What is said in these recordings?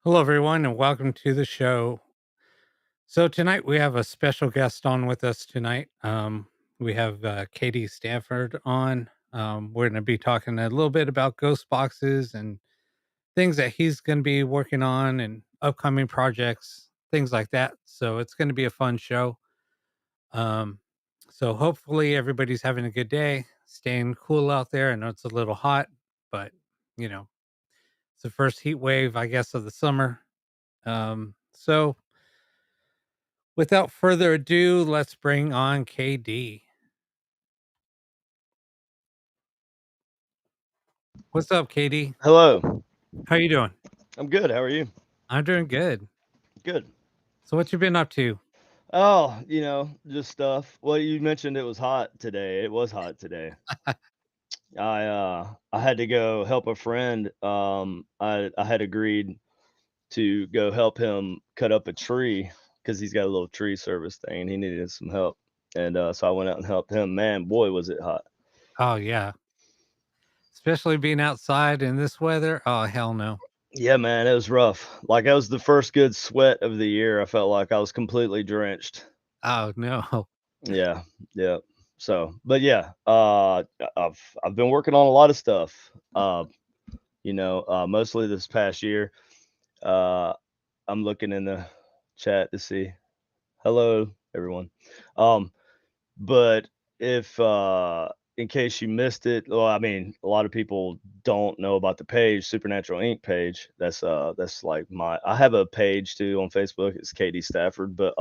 Hello, everyone, and welcome to the show. So tonight we have a special guest on with us tonight. We have KD Stafford on. We're going to be talking a little bit about ghost boxes and things that he's going to be working on and upcoming projects, things like that. So it's going to be a fun show. Um, so hopefully everybody's having a good day, staying cool out there. I know it's a little hot, but you know, it's the first heat wave, I guess, of the summer. So without further ado, let's bring on KD. What's up, KD? Hello. How you doing? I'm good. How are you? I'm doing good. Good. So what you been up to? Oh, just stuff. Well, you mentioned it was hot today. It was hot today. I had to go help a friend. I had agreed to go help him cut up a tree because he's got a little tree service thing and he needed some help. And so I went out and helped him. Man, boy, was it hot. Oh yeah. Especially being outside in this weather. Oh hell no. Yeah, man, it was rough. Like that was the first good sweat of the year. I felt like I was completely drenched. Oh no. Yeah, yeah. So, but yeah, I've been working on a lot of stuff. Mostly this past year. Uh, I'm looking in the chat to see. Hello, everyone. Um, but if in case you missed it, well, I mean, a lot of people don't know about the page, Supernatural Inc. page. That's like I have a page too on Facebook. It's KD Stafford, but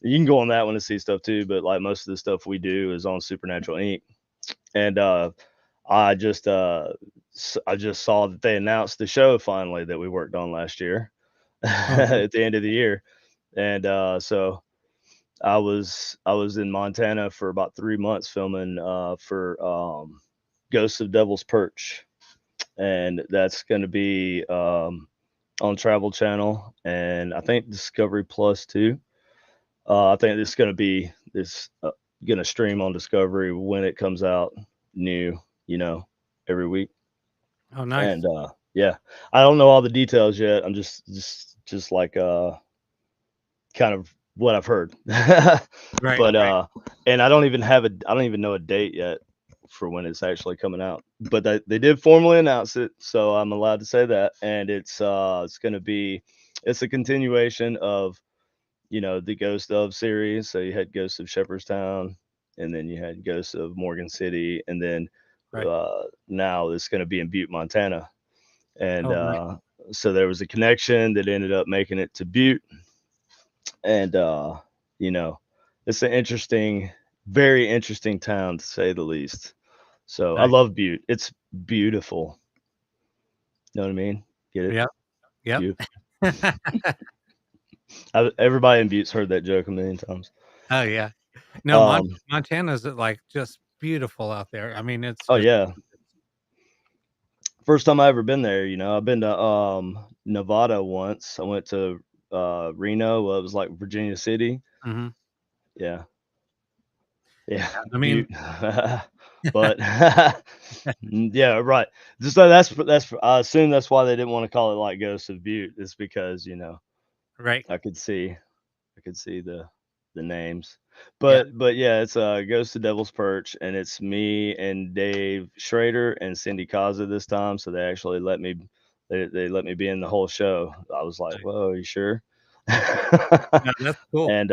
you can go on that one to see stuff too, but like most of the stuff we do is on Supernatural Inc. And I just I just saw that they announced the show finally that we worked on last year Oh nice. at the end of the year. And so I was in Montana for about 3 months filming for Ghosts of Devil's Perch, and that's going to be on Travel Channel and I think Discovery Plus too. I think it's going to be this going to stream on Discovery when it comes out new, you know, every week. Oh nice. And yeah, I don't know all the details yet. I'm just like kind of what I've heard. Right, But right. and I don't even know a date yet for when it's actually coming out. But they did formally announce it, so I'm allowed to say that. And it's going to be it's a continuation of the Ghost of series. So you had Ghost of Shepherdstown, and then you had Ghost of Morgan City, and then Right. now it's going to be in Butte, Montana. And Oh nice. so there was a connection that ended up making it to Butte, and you know, it's an interesting, very interesting town to say the least. So I Nice. love Butte. It's beautiful. You know what I mean? Get it? Yep. Yep. Beautiful. Everybody in Butte's heard that joke a million times. Oh yeah. No, Um, Montana's like just beautiful out there. I mean, it's oh just yeah, first time I ever been there, I've been to Nevada once. I went to Reno. Well, it was like Virginia City. mhm. Yeah, yeah, Yeah. I mean, Butte. But yeah, right. Just so that's I assume that's why they didn't want to call it like Ghost of Butte. It's because right. I could see the names. Yeah. But yeah, it's Ghost of Devil's Perch, and it's me and Dave Schrader and Cindy Kaza this time. So they let me be in the whole show. I was like, Nice. whoa, are you sure? No, that's cool. And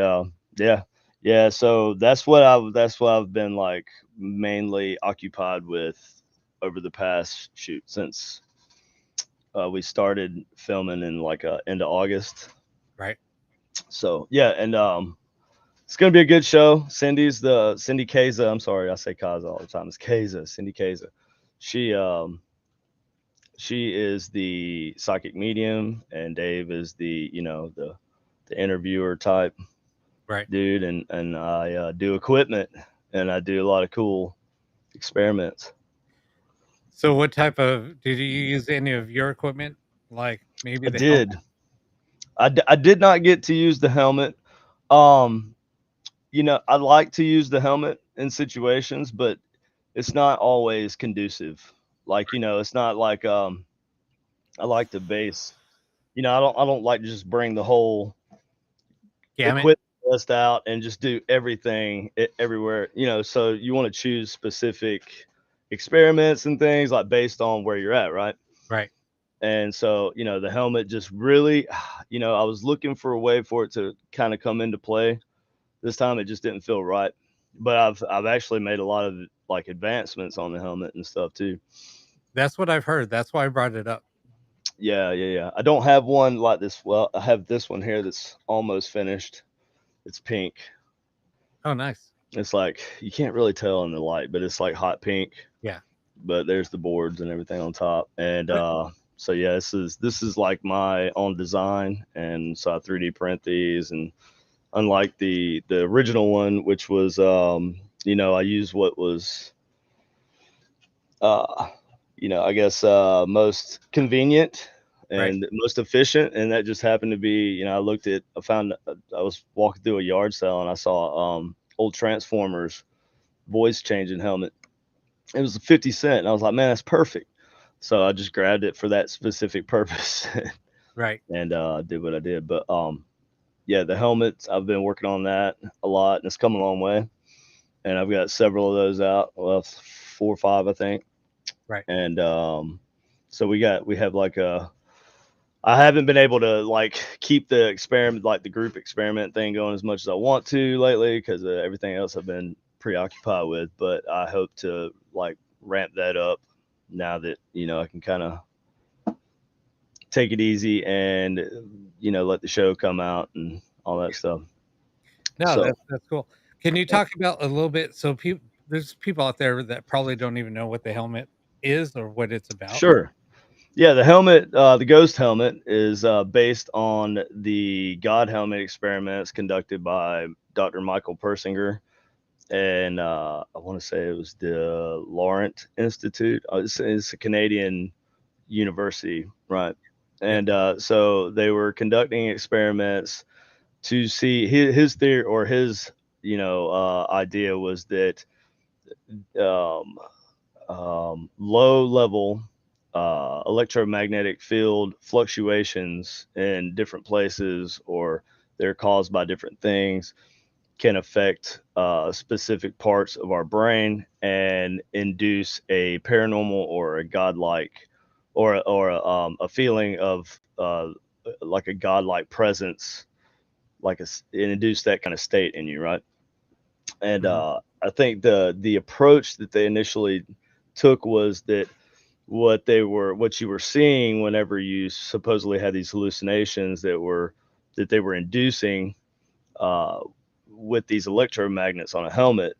yeah, yeah. So that's what I've been like mainly occupied with over the past shoot since we started filming in like end of August. Right. So yeah, and it's gonna be a good show. Cindy Kaza. I'm sorry, I say Kaza all the time. It's Kaza, Cindy Kaza. She she is the psychic medium, and Dave is the interviewer type Right. dude, and I do equipment, and I do a lot of cool experiments. So what type of did you use any of your equipment? Like maybe I the helmet? did. I did not get to use the helmet. Um, I like to use the helmet in situations, but it's not always conducive. Like, it's not like I like to base. I don't like to just bring the whole Gamut. equipment list out and just do everything everywhere. So you want to choose specific experiments and things like based on where you're at, right? Right. And so, the helmet just really, I was looking for a way for it to kind of come into play. This time it just didn't feel right. But I've actually made a lot of like advancements on the helmet and stuff too. That's what I've heard. That's why I brought it up. Yeah, yeah, yeah. I don't have one like this. Well, I have this one here that's almost finished. It's pink. Oh, nice. It's like you can't really tell in the light, but it's like hot pink. Yeah. But there's the boards and everything on top. And But so yeah, this is like my own design, and so I 3D print these. And unlike the original one, which was I used what was uh, I guess most convenient right. and most efficient, and that just happened to be, I was walking through a yard sale and I saw old Transformers voice changing helmet. It was 50 cent, and I was like, man, that's perfect. So I just grabbed it for that specific purpose Right. and did what I did. But yeah, the helmets, I've been working on that a lot, and it's come a long way. And I've got several of those out. Well, 4 or 5, I think. Right. And so we have like I haven't been able to like keep the experiment, like the group experiment thing, going as much as I want to lately because everything else I've been preoccupied with. But I hope to like ramp that up now that I can kind of take it easy and let the show come out and all that stuff. No, So that's cool. Can you yeah, talk about a little bit? So there's people out there that probably don't even know what the helmet is or what it's about. sure. Yeah, the helmet, the ghost helmet, is based on the God helmet experiments conducted by Dr. Michael Persinger, and I want to say it was the Laurent Institute. It's a Canadian university, right? Yep. And so they were conducting experiments to see his theory, or his idea was that um, low level electromagnetic field fluctuations in different places, or they're caused by different things, can affect specific parts of our brain and induce a paranormal or a godlike, or a feeling of like a godlike presence, it induce that kind of state in you, right? And Mhm. I think the approach that they initially took was that what you were seeing whenever you supposedly had these hallucinations that they were inducing uh, with these electromagnets on a helmet.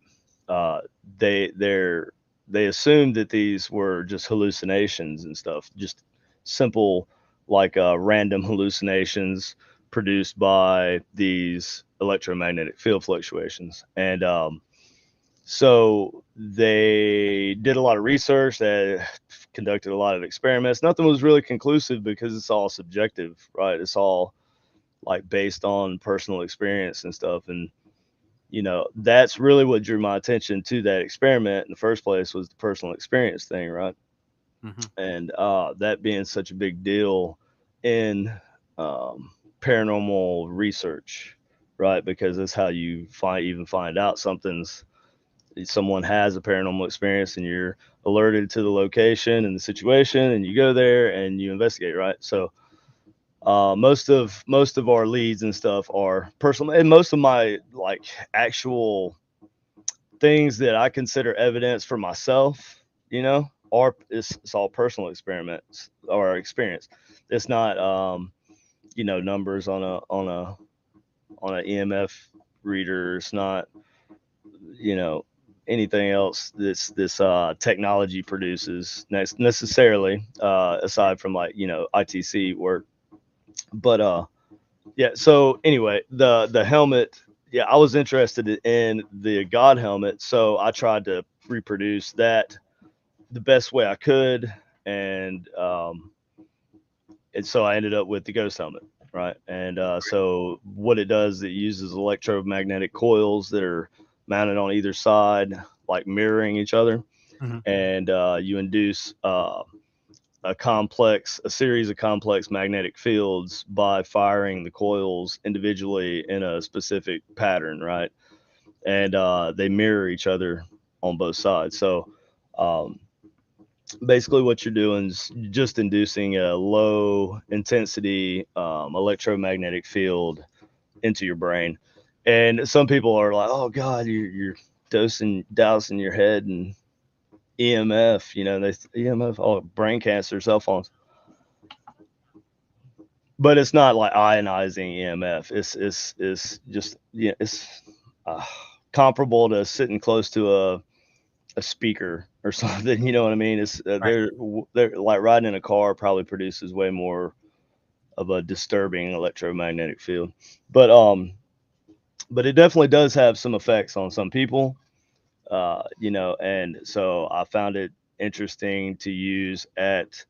uh, they're they assumed that these were just hallucinations and stuff, just simple, like random hallucinations produced by these electromagnetic field fluctuations. And so they did a lot of research, they conducted a lot of experiments. Nothing was really conclusive because it's all subjective, right? It's all like based on personal experience and stuff. And that's really what drew my attention to that experiment in the first place, was the personal experience thing, right? Mhm. And that being such a big deal in paranormal research, right? Because that's how you find out someone has a paranormal experience, and you're alerted to the location and the situation, and you go there and you investigate, right? So most of our leads and stuff are personal, and most of my like actual things that I consider evidence for myself, it's all personal experiments or experience. It's not numbers on a EMF reader. It's not you know anything else this technology produces necessarily, aside from like ITC work. But yeah, so anyway, the helmet, yeah, I was interested in the God helmet, so I tried to reproduce that the best way I could. And so I ended up with the ghost helmet, right? And so what it does, it uses electromagnetic coils that are mounted on either side, like mirroring each other. Mhm. And you induce a series of complex magnetic fields by firing the coils individually in a specific pattern, right? And they mirror each other on both sides. So um, basically, what you're doing is just inducing a low intensity electromagnetic field into your brain. And some people are like, "Oh God, you're dousing your head and EMF, they EMF, oh, brain cancer, cell phones." But it's not like ionizing EMF. It's just, yeah, it's uh, comparable to sitting close to a speaker or something. You know what I mean? It's Right. they're like riding in a car probably produces way more of a disturbing electromagnetic field. But but it definitely does have some effects on some people. And so I found it interesting to use at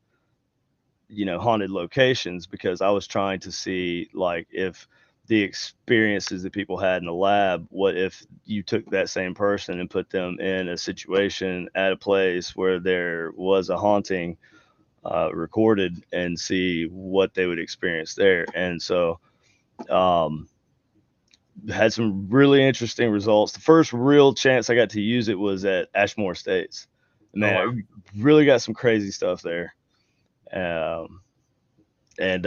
haunted locations, because I was trying to see, like, if the experiences that people had in the lab, what if you took that same person and put them in a situation at a place where there was a haunting recorded, and see what they would experience there. And so um had some really interesting results. The first real chance I got to use it was at Ashmore Estates. Oh, Man, wow. I really got some crazy stuff there. um and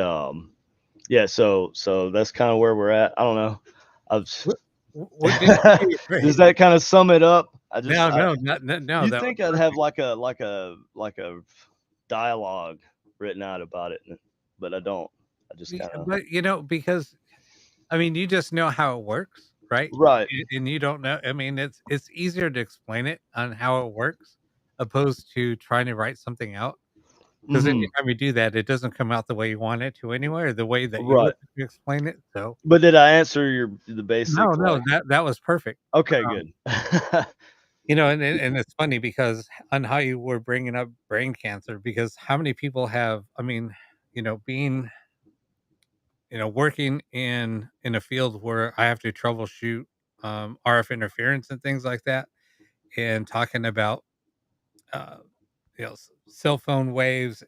Yeah, so that's kind of where we're at. I don't know. I've What did you say? Does that kind of sum it up? No, no, no, You'd that was think I'd have perfect. like a dialogue written out about it, but I don't. I just Yeah, kind of. but, because I mean, you just know how it works, right? Right. And you don't know, I mean, it's easier to explain it on how it works, opposed to trying to write something out. Because Hmm. anytime you do that, it doesn't come out the way you want it to anyway, or the way that you would Right. explain it, so But did I answer the no, basic, no, like? that was perfect. Okay, Um, good. and it's funny because on how you were bringing up brain cancer, because how many people have, I mean, being, working in a field where I have to troubleshoot, RF interference and things like that, and talking about, uh, cell phone waves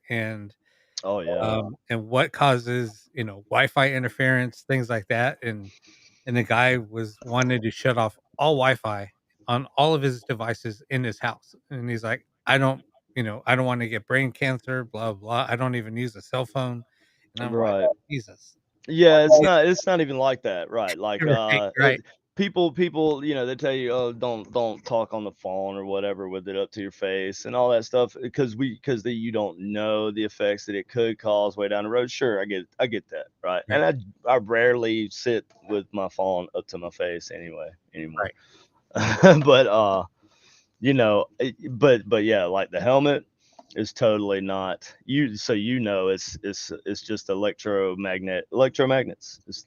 Oh yeah. and what causes, Wi-Fi interference, things like that, and the guy was wanted to shut off all Wi-Fi on all of his devices in his house, and he's like, I don't want to get brain cancer, blah blah. I don't even use a cell phone, and I'm like, Right. Jesus, Yeah, it's yeah, not even like that, right? Like, right, right, people, they tell you, "Oh, don't talk on the phone or whatever with it up to your face," and all that stuff, because you don't know the effects that it could cause way down the road. Sure, I get that, right? right, And I rarely sit with my phone up to my face anyway anymore. right, But but yeah, like the helmet is totally not you. So it's just electromagnets.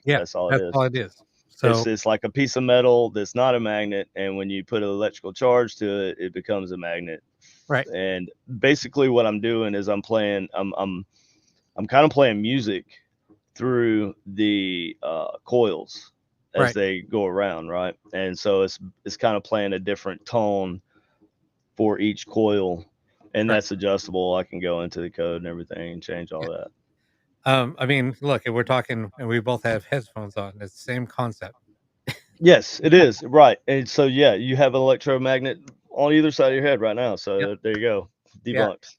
yeah, That's all it that's is. all it is. It's So it's like a piece of metal that's not a magnet, and when you put an electrical charge to it, it becomes a magnet. right, And basically, what I'm doing is I'm kind of playing music through the coils as right, they go around, right? And so it's kind of playing a different tone for each coil, and right, that's adjustable. I can go into the code and everything and change all yeah. that. I mean, look, if we're talking, and we both have headphones on, it's the same concept. Yes, it is, right. And so, yeah, you have an electromagnet on either side of your head right now, Yep, so there you go, yeah. debunked.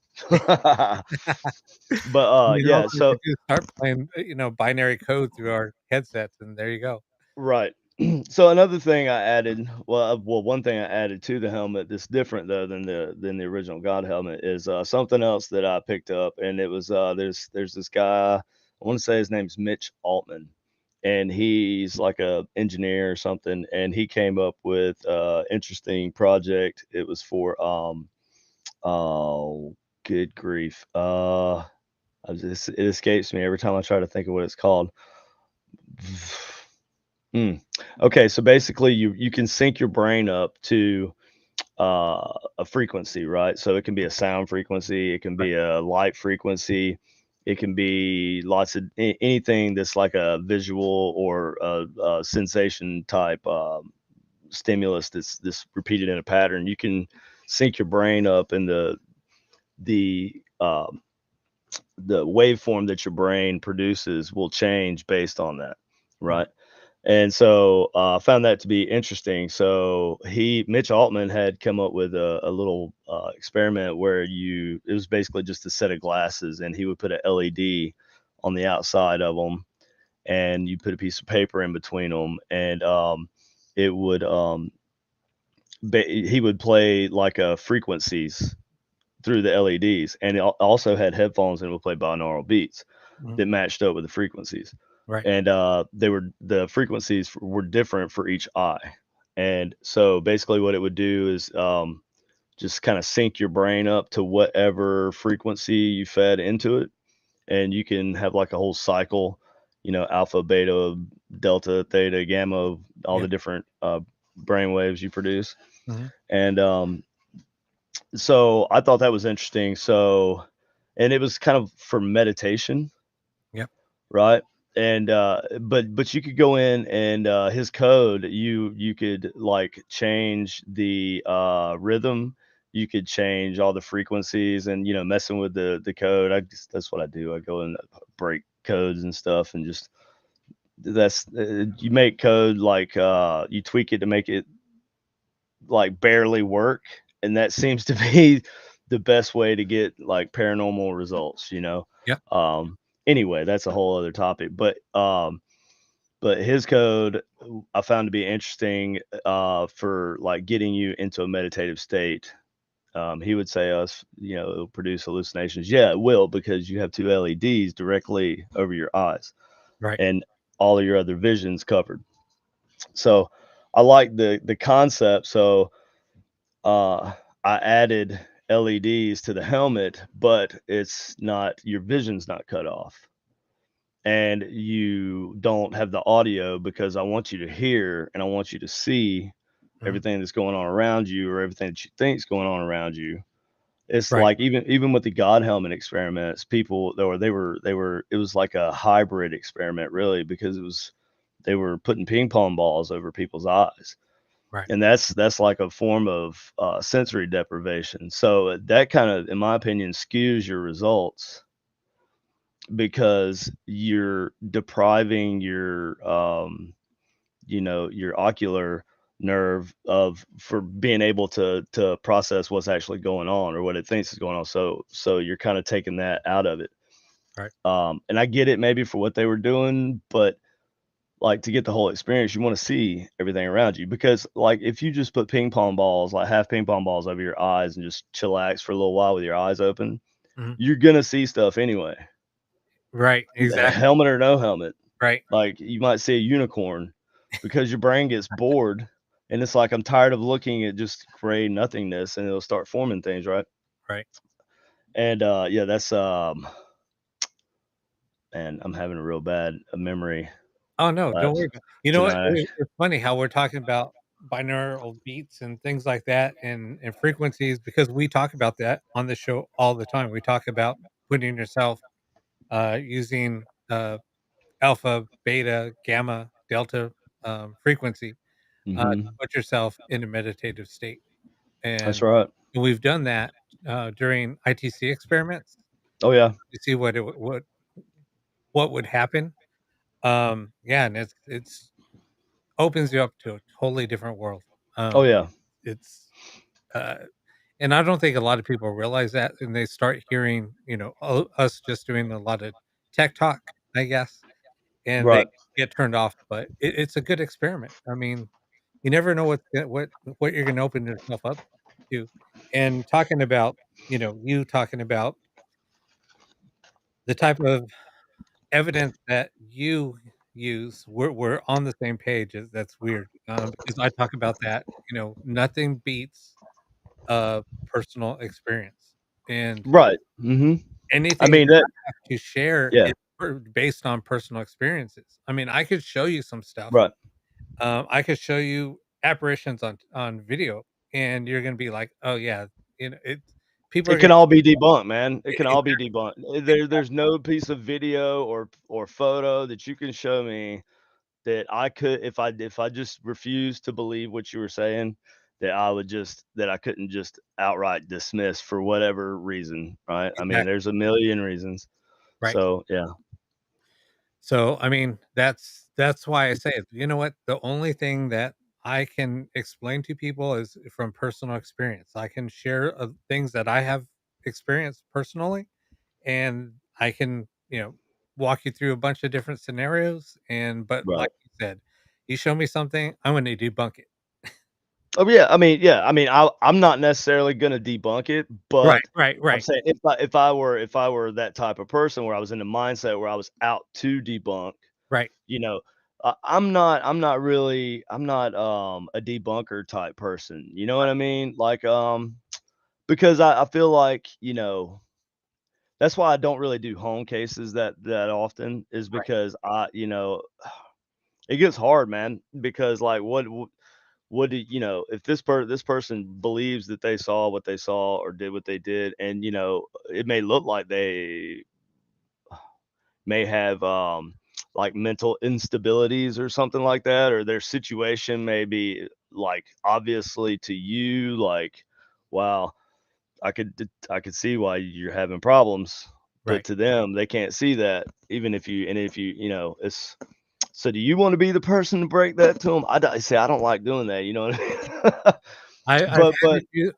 But I mean, all yeah, we have to so do is start playing, binary code through our headsets, and there you go. right. So another thing I added, one thing I added to the helmet that's different though than the original God helmet is something else that I picked up, and it was there's this guy, I want to say his name's Mitch Altman, and he's like a engineer or something, and he came up with interesting project. It was for oh, good grief, it escapes me every time I try to think of what it's called. Mm. Okay, so basically you can sync your brain up to a frequency, right? So it can be a sound frequency, it can Right, be a light frequency, it can be lots of anything that's like a visual or a sensation type stimulus that's repeated in a pattern. You can sync your brain up, and the the waveform that your brain produces will change based on that, Mm, right? And so I found that to be interesting. So Mitch Altman had come up with a little experiment where it was basically just a set of glasses, and he would put an LED on the outside of them, and you put a piece of paper in between them, and it would he would play like frequencies through the LEDs, and it also had headphones, and it would play binaural beats mhm. that matched up with the frequencies. Right. And the frequencies were different for each eye. And so basically what it would do is just kind of sync your brain up to whatever frequency you fed into it, and you can have like a whole cycle, alpha, beta, delta, theta, gamma, all Yeah. the different brain waves you produce. Mhm. And so I thought that was interesting. So, and it was kind of for meditation, Yep. right? And but you could go in, and his code, you could like change the rhythm, you could change all the frequencies, and messing with the code. That's what I do. I go and break codes and stuff, and just that's you make code, like you tweak it to make it like barely work, and that seems to be the best way to get like paranormal results. Yep. um anyway, that's a whole other topic, but his code I found to be interesting for like getting you into a meditative state. He would say it'll produce hallucinations. Yeah, it will, because you have two LEDs directly over your eyes, Right. and all of your other visions covered. So I like the concept. So uh, I added LEDs to the helmet, but it's not, your vision's not cut off, and you don't have the audio, because I want you to hear and I want you to see Mhm. everything that's going on around you, or everything that you think's going on around you. It's Right. like even with the God helmet experiments, people they were it was like a hybrid experiment, really, because they were putting ping pong balls over people's eyes, Right. and that's like a form of sensory deprivation. So that kind of, in my opinion, skews your results, because you're depriving your ocular nerve of for being able to process what's actually going on, or what it thinks is going on. So you're kind of taking that out of it. Right. And I get it, maybe for what they were doing, but like, to get the whole experience, you want to see everything around you, because like if you just put ping pong balls, like half ping pong balls, over your eyes, and just chillax for a little while with your eyes open, Mhm. you're gonna see stuff anyway, Right. Exactly. helmet or no helmet. Right. Like, you might see a unicorn, because your brain gets bored, and it's like, I'm tired of looking at just gray nothingness, and it'll start forming things, right? Right. And yeah, that's man, I'm having a real bad memory Oh, no, don't lapse worry about You know what? tonight. It's funny how we're talking about binaural beats and things like that, and frequencies, because we talk about that on the show all the time. We talk about putting yourself, using, alpha, beta, gamma, delta, frequency, to Hmm. put yourself in a meditative state, That's and right. we've done that, during ITC experiments Oh yeah. to see what would happen. Yeah, and it's opens you up to a totally different world. Oh Um, yeah. it's, uh and I don't think a lot of people realize that, and they start hearing, us just doing a lot of tech talk, I guess, and they Right. get turned off, but it's a good experiment. I mean, you never know what you're gonna open yourself up to, and talking about, you talking about the type of evidence that you use, we're on the same page. That's weird, because I talk about that, nothing beats personal experience, and Right. Mhm. I anything mean, that that I have to share yeah. is based on personal experiences. I mean, I could show you some stuff. Right. I could show you apparitions on video, and you're gonna be like, "Oh yeah," it's people It are gonna can all be debunked, man. It can all be exactly, debunked. There's exactly, no piece of video or photo that you can show me that I could, if I just refused to believe what you were saying, that I couldn't just outright dismiss for whatever reason, right? I mean, exactly. there's a million reasons. right. So, yeah. So, I mean, that's why I say it. You know what? The only thing that I can explain to people is from personal experience. I can share things that I have experienced personally, and I can, walk you through a bunch of different scenarios. But like Right. you said, you show me something, I'm going to debunk it. Oh, yeah, I mean, I'm not necessarily gonna debunk it, Right, but right, I'm right, saying if I were that type of person where I was in the mindset where I was out to debunk, right, you know, I'm not, a debunker type person, you know what I mean? Like, because I feel like, that's why I don't really do home cases that often is right, because it gets hard, man, because, like, what do if this person believes that they saw what they saw or did what they did, and, it may look like they may have, like, mental instabilities or something like that, or their situation may be, like, obviously to you, like, wow, I could see why you're having problems, but right. to them, they can't see that. Even if you and if it's so do you want to be the person to break that to them? I don't like doing that, you know what I mean? But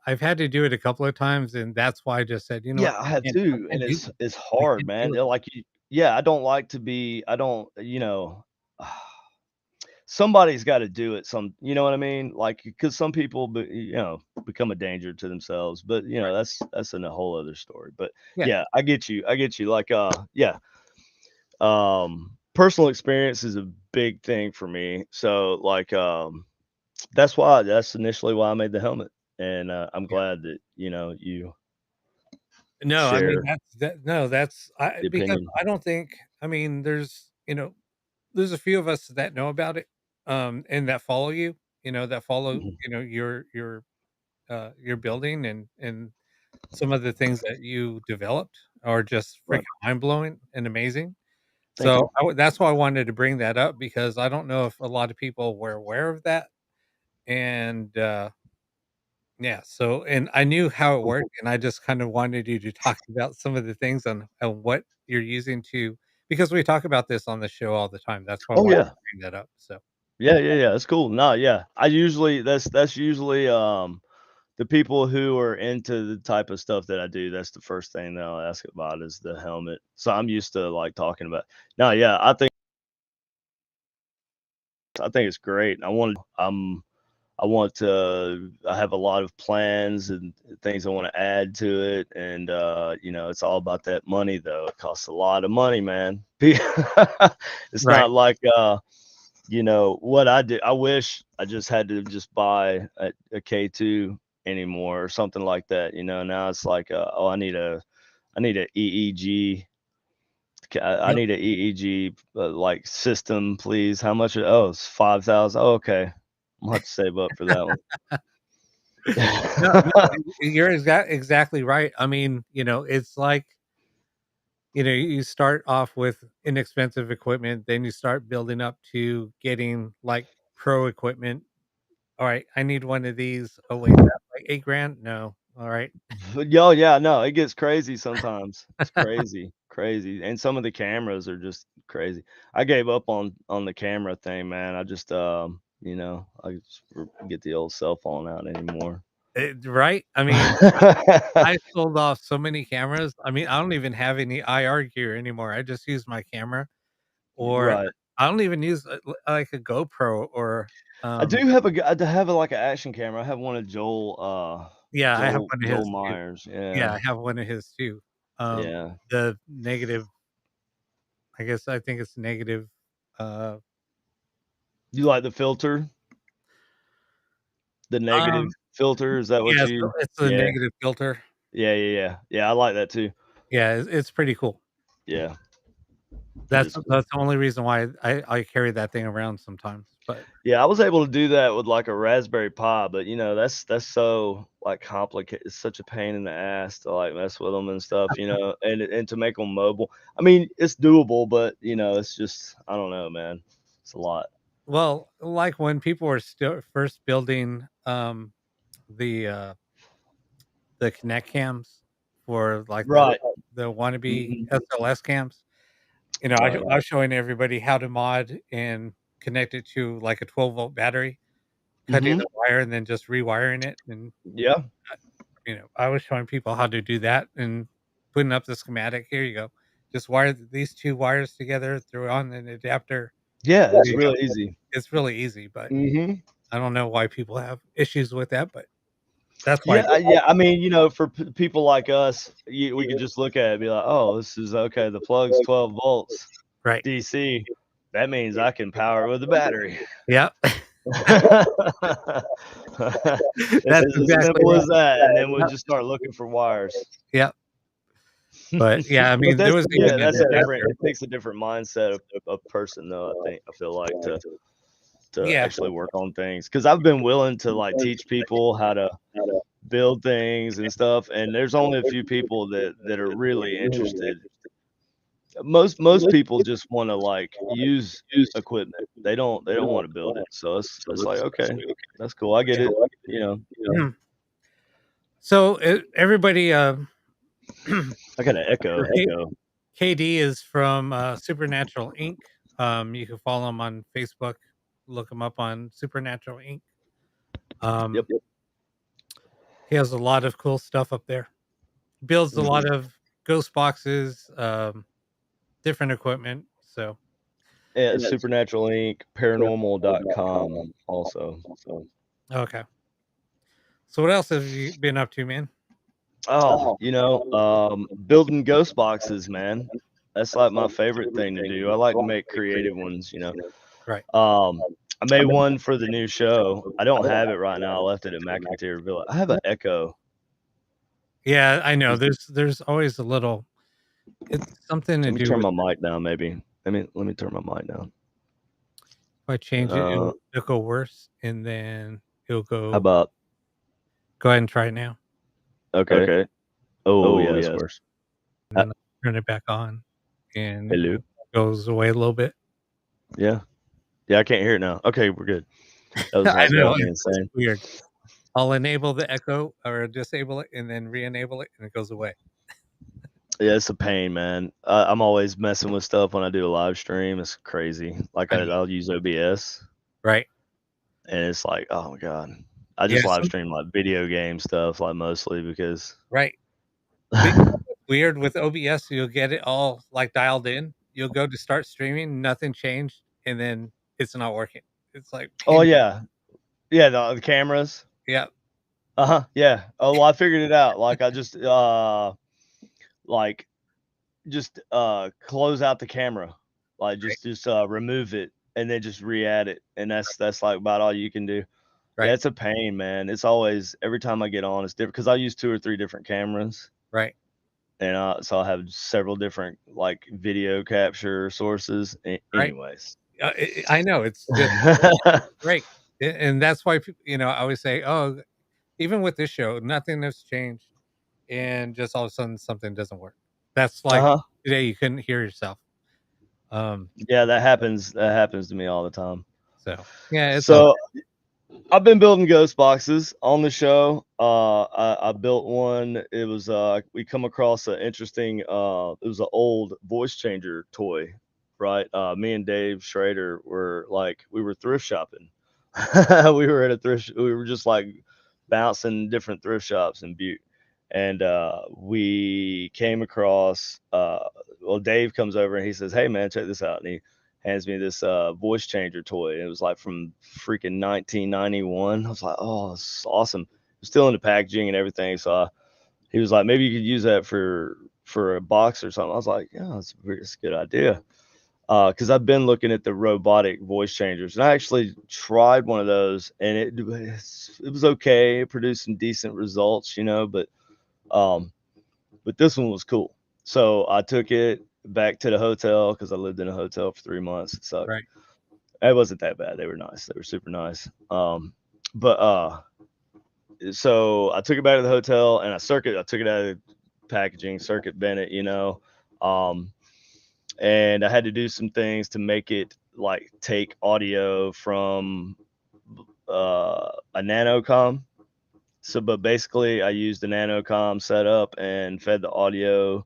I've had to do it a couple of times, and that's why I just said, "You know what? yeah, I have I too, and can't do it's this. it's I hard, can't man. do it." They're like yeah, I don't like to be I don't, somebody's got to do it you know what I mean? Like, because some people become a danger to themselves, but Right. that's a whole other story. But Yeah. yeah, I get you. Like, yeah, personal experience is a big thing for me. So, like, that's initially why I made the helmet, and I'm Yeah. glad that you No, I mean, share that's I the because opinion. I don't think, I mean, there's a few of us that know about it, and that follow you, that follow, Mhm. your building, and some of the things that you developed are just freaking Right. mind-blowing and amazing. Thank So, you. that's why I wanted to bring that up because I don't know if a lot of people were aware of that, and, yeah, so and I knew how it Cool. worked, and I just kind of wanted you to talk about some of the things on what you're using to, because we talk about this on the show all the time. That's why I Oh wanted yeah. to bring that up, so Yeah. That's cool. No, yeah. I usually that's usually the people who are into the type of stuff that I do, that's the first thing they'll ask about is the helmet. So I'm used to like talking about. No, yeah, I think it's great. I want to I have a lot of plans and things I want to add to it, and it's all about that money though. It costs a lot of money, man. It's right. not like what I do. I wish I just had to just buy a K2 anymore or something like that. Now it's like, oh, I need a EEG. I Yep. need a EEG like system, please. How much? Oh, it's 5,000. Oh, okay, I'm gonna have to save up for that one. No, no, you're exactly right. I mean, it's like, you start off with inexpensive equipment, then you start building up to getting, like, pro equipment. "Alright, I need one of these." "Oh, wait, that's like 8 grand? No." "Alright." Yo, yeah, no, it gets crazy sometimes. It's crazy, crazy, and some of the cameras are just crazy. I gave up on the camera thing, man. I just, I just get the old cell phone out anymore. Right? I mean, I sold off so many cameras. I mean, I don't even have any IR gear anymore. I just use my camera, or Right. I don't even use, like a GoPro or, I do have like an action camera. I have one of yeah, I have one of Joel his too. Myers. Yeah, Yeah, I have one of his too. yeah. The negative, I guess I think it's negative, uh, You like the filter? The negative um, filter? Is that what yeah, so you it's a Yeah. negative filter. Yeah, I like that too. Yeah, it's pretty cool. Yeah, it That's is cool. that's the only reason why I carry that thing around sometimes, but Yeah, I was able to do that with, like, a Raspberry Pi, but, that's so, like, complicated. It's such a pain in the ass to, like, mess with them and stuff, and to make them mobile. I mean, it's doable, but, it's just I don't know, man. It's a lot. well, like when people were still first building, the, uh, the Kinect cams for, like, the Right. the wannabe Mhm. SLS cams. You know, Right. I was showing everybody how to mod and connect it to like a 12-volt battery, cutting Mhm. the wire and then just rewiring it. And, Yeah. you know, I was showing people how to do that and putting up the schematic. Here you go. Just wire these two wires together, throw on an adapter. Yeah, There it's you go. really easy. It's really easy, but Mhm. I don't know why people have issues with that, but that's why. Yeah, I mean, for people like us, we could just look at it and be like, "Oh, this is okay, the plug's 12 volts Right. DC. That means I can power it with a battery." Yeah. That's It's as exactly simple right. as that, and then we'll Yep. just start looking for wires. Yep. But, yeah, I But mean, there was even an that's a different adapter. it takes a different mindset of person though, I feel like to Yeah. actually work on things because 'cause I've been willing to, like, teach people how to build things and stuff, and there's only a few people that are really interested. Most people just wanna, like, use equipment. They don't wanna build it, so it's like, "Okay, that's cool, I get it," you know? Mhm. So, everybody, I got an echo. KD is from, Supernatural Inc. You can follow him on Facebook, look him up on Supernatural Inc. Yep. Um, he has a lot of cool stuff up there. Builds a Mhm. lot of ghost boxes, different equipment, so Yeah, Supernatural Inc., paranormal.com also. okay. So what else have you been up to, man? Oh, building ghost boxes, man. That's, like, my favorite thing to do. I like to make creative ones. Right. I made one for the new show. I don't have it right now, I left it at McIntyre Villa. I have an echo. Yeah, I know. Is There's always a little it's something to Let me do turn with my mic down maybe. Let me turn my mic down. if I change it, Uh, it'll go worse, and then it'll how go about go ahead and try it now, okay. Oh, yeah, it's worse. and then turn it back on, and it Hello? goes away a little bit. Yeah. Yeah, I can't hear it now. Okay, we're good. That was I like know, driving me it's insane. weird. I'll enable the echo or disable it and then re-enable it, and it goes away. Yeah, it's a pain, man. I'm always messing with stuff when I do a live stream. It's crazy. Like I know, I'll use OBS, right? and it's like, oh my god. I Yeah, just live stream like video game stuff, like mostly because. right. But you know what's weird with OBS, you'll get it all, like, dialed in. You'll go to start streaming, nothing changed, and then it's not working. It's like Oh pain. yeah, yeah, the cameras. Yeah, Yeah. Oh, well, I figured it out. Like I just like close out the camera, like right, just remove it and then just re-add it, and that's like about all you can do. Yeah, right, it's a pain, man. It's always every time I get on, it's different because I use 2 or 3 different cameras, right. and so I have several different like video capture sources. Right. Anyways, I know, it's just great, and that's why you know, I always say, "Oh," even with this show, nothing has changed, and just all of a sudden something doesn't work. That's like uh-huh. today you couldn't hear yourself. Um, Yeah, that happens. That happens to me all the time. so yeah, it's all So I've been building ghost boxes on the show. I built one. It was we come across an interesting. It was an old voice changer toy, right? Me and Dave Schrader were like we were thrift shopping. We were at a thrift. We were just like bouncing different thrift shops in Butte, and we came across. Well, Dave comes over and he says, "Hey man, check this out," and he hands me this voice changer toy. It was like from freaking 1991. I was like, oh, this is awesome. It was still in the packaging and everything. So he was like, maybe you could use that for a box or something. I was like, yeah, that's a good idea. Because I've been looking at the robotic voice changers, and I actually tried one of those, and it was okay. It produced some decent results, um, but this one was cool. So I took it back to the hotel because I lived in a hotel for 3 months. It sucked. right, It wasn't that bad. They were nice. They were super nice. But so I took it back to the hotel and I took it out of the packaging, circuit bent it. Um, and I had to do some things to make it like take audio from a nanocom. So, but basically, I used the nanocom setup and fed the audio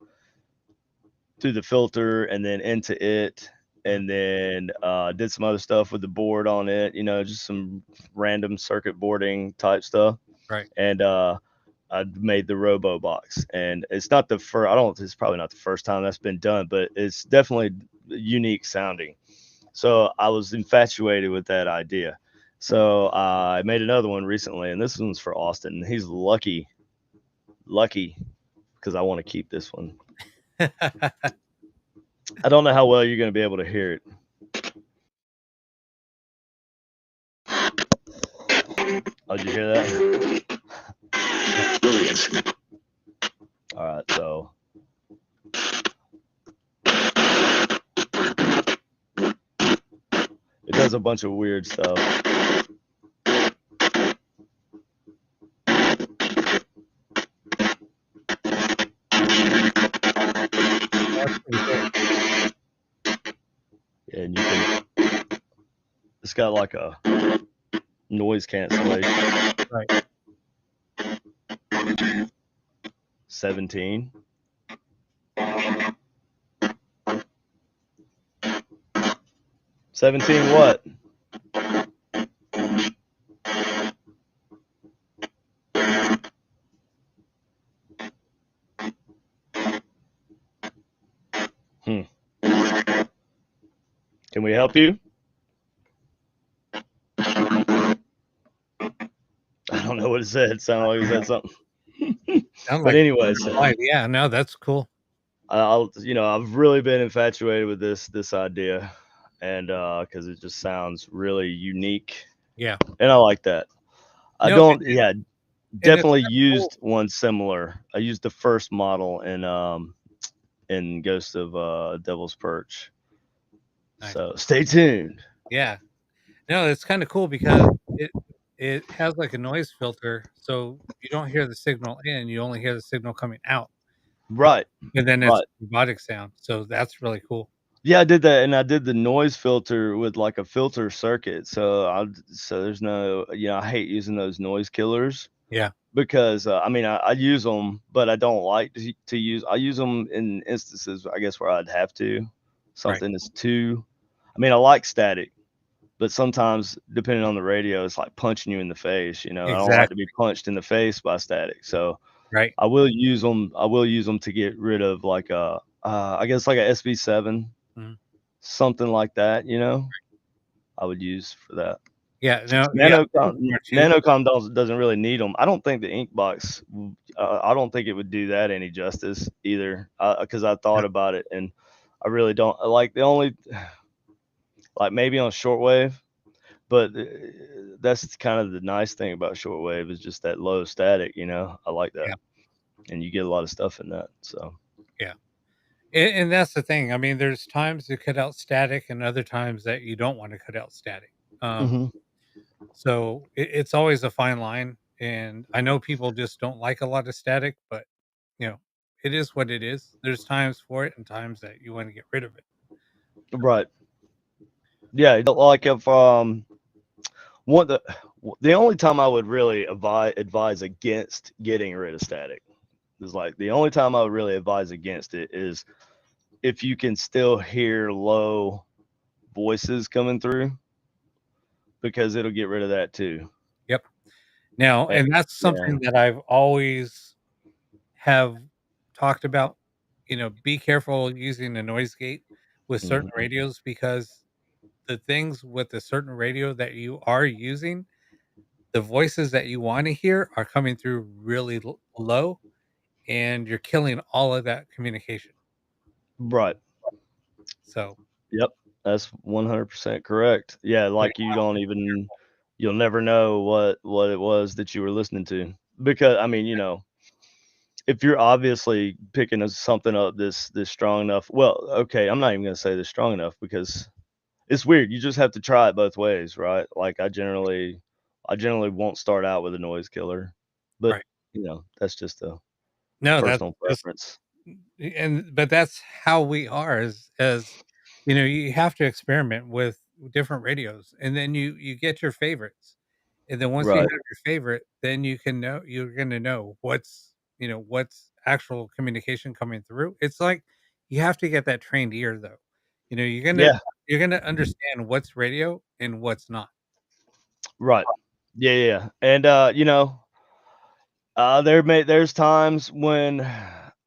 through the filter and then into it, Mm, and then did some other stuff with the board on it, just some random circuit boarding type stuff. right. And I made the Robo box, and it's not the first. I don't. It's probably not the first time that's been done, but it's definitely unique sounding. So I was infatuated with that idea. So I made another one recently, and this one's for Austin. He's lucky, because I want to keep this one. I don't know how well you're going to be able to hear it. Oh, did you hear that? Yeah. All right, so it does a bunch of weird stuff. That's pretty cool. And you can, it's got like a noise cancellation. Right. 17. What? Hmm. Can we help you? I don't know what it said. It sounded like it said something. Sound But like anyways, yeah, no, that's cool. I've really been infatuated with this idea, and because it just sounds really unique, Yeah. and I like that. I No, don't, yeah, and it's definitely kinda cool. used one similar. I used the first model in Ghost of Devil's Perch. Nice. So stay tuned. Yeah. No, it's kinda cool because it has, like, a noise filter, so you don't hear the signal in, you only hear the signal coming out, Right, and then it's right. robotic sound, so that's really cool. Yeah, I did that, and I did the noise filter with like a filter circuit. So there's no, I hate using those noise killers Yeah. because I mean I use them, but I don't like to use. I use them in instances, I guess, where I'd have to. Right. Something is too. I mean, I like static, but sometimes depending on the radio, it's like punching you in the face. I don't like to be Exactly. punched in the face by static. So Right. I will use them. I will use them to get rid of like I guess like a SV7, Mhm. something like that. I would use for that. Yeah, no, yeah, I'm Nanocom smart too. Nanocom doesn't really need them. I don't think the ink box, I don't think it would do that any justice either, because I No. thought about it, and I really don't like the only, like, maybe on shortwave, but that's kind of the nice thing about shortwave is just that low static. I like that, Yeah, and you get a lot of stuff in that. So yeah. And that's the thing, I mean, there's times to cut out static and other times that you don't wanna cut out static. hmm So it's always a fine line, and I know people just don't like a lot of static, but, you know, it is what it is. There's times for it and times that you wanna get rid of it. right, yeah, like if one the only time I would really advise against getting rid of static is, like, the only time I would really advise against it is if you can still hear low voices coming through, because it'll get rid of that too. Yep. Now, Eh, and that's yeah. something that I've always have talked about, be careful using a noise gate with certain Mhm. radios because the things with a certain radio that you are using, the voices that you wanna hear are coming through really low, and you're killing all of that communication. Right. So, Yep. That's 100% correct. Yeah, yeah, like, you'll never know what it was that you were listening to, because I mean, if you're obviously picking something up this strong enough, well, okay, I'm not even gonna say this strong enough, because it's weird. You just have to try it both ways, right? Like, I generally won't start out with a noise killer, but right. that's just a No, that's personal just preference. and but that's how we are you have to experiment with different radios, and then you get your favorites. And then once you have Right. your favorite, then you're gonna know what's actual communication coming through. It's like you have to get that trained ear though. You know, Yeah. you're gonna understand what's radio and what's not. Right. Yeah, yeah, yeah. And, there's times when,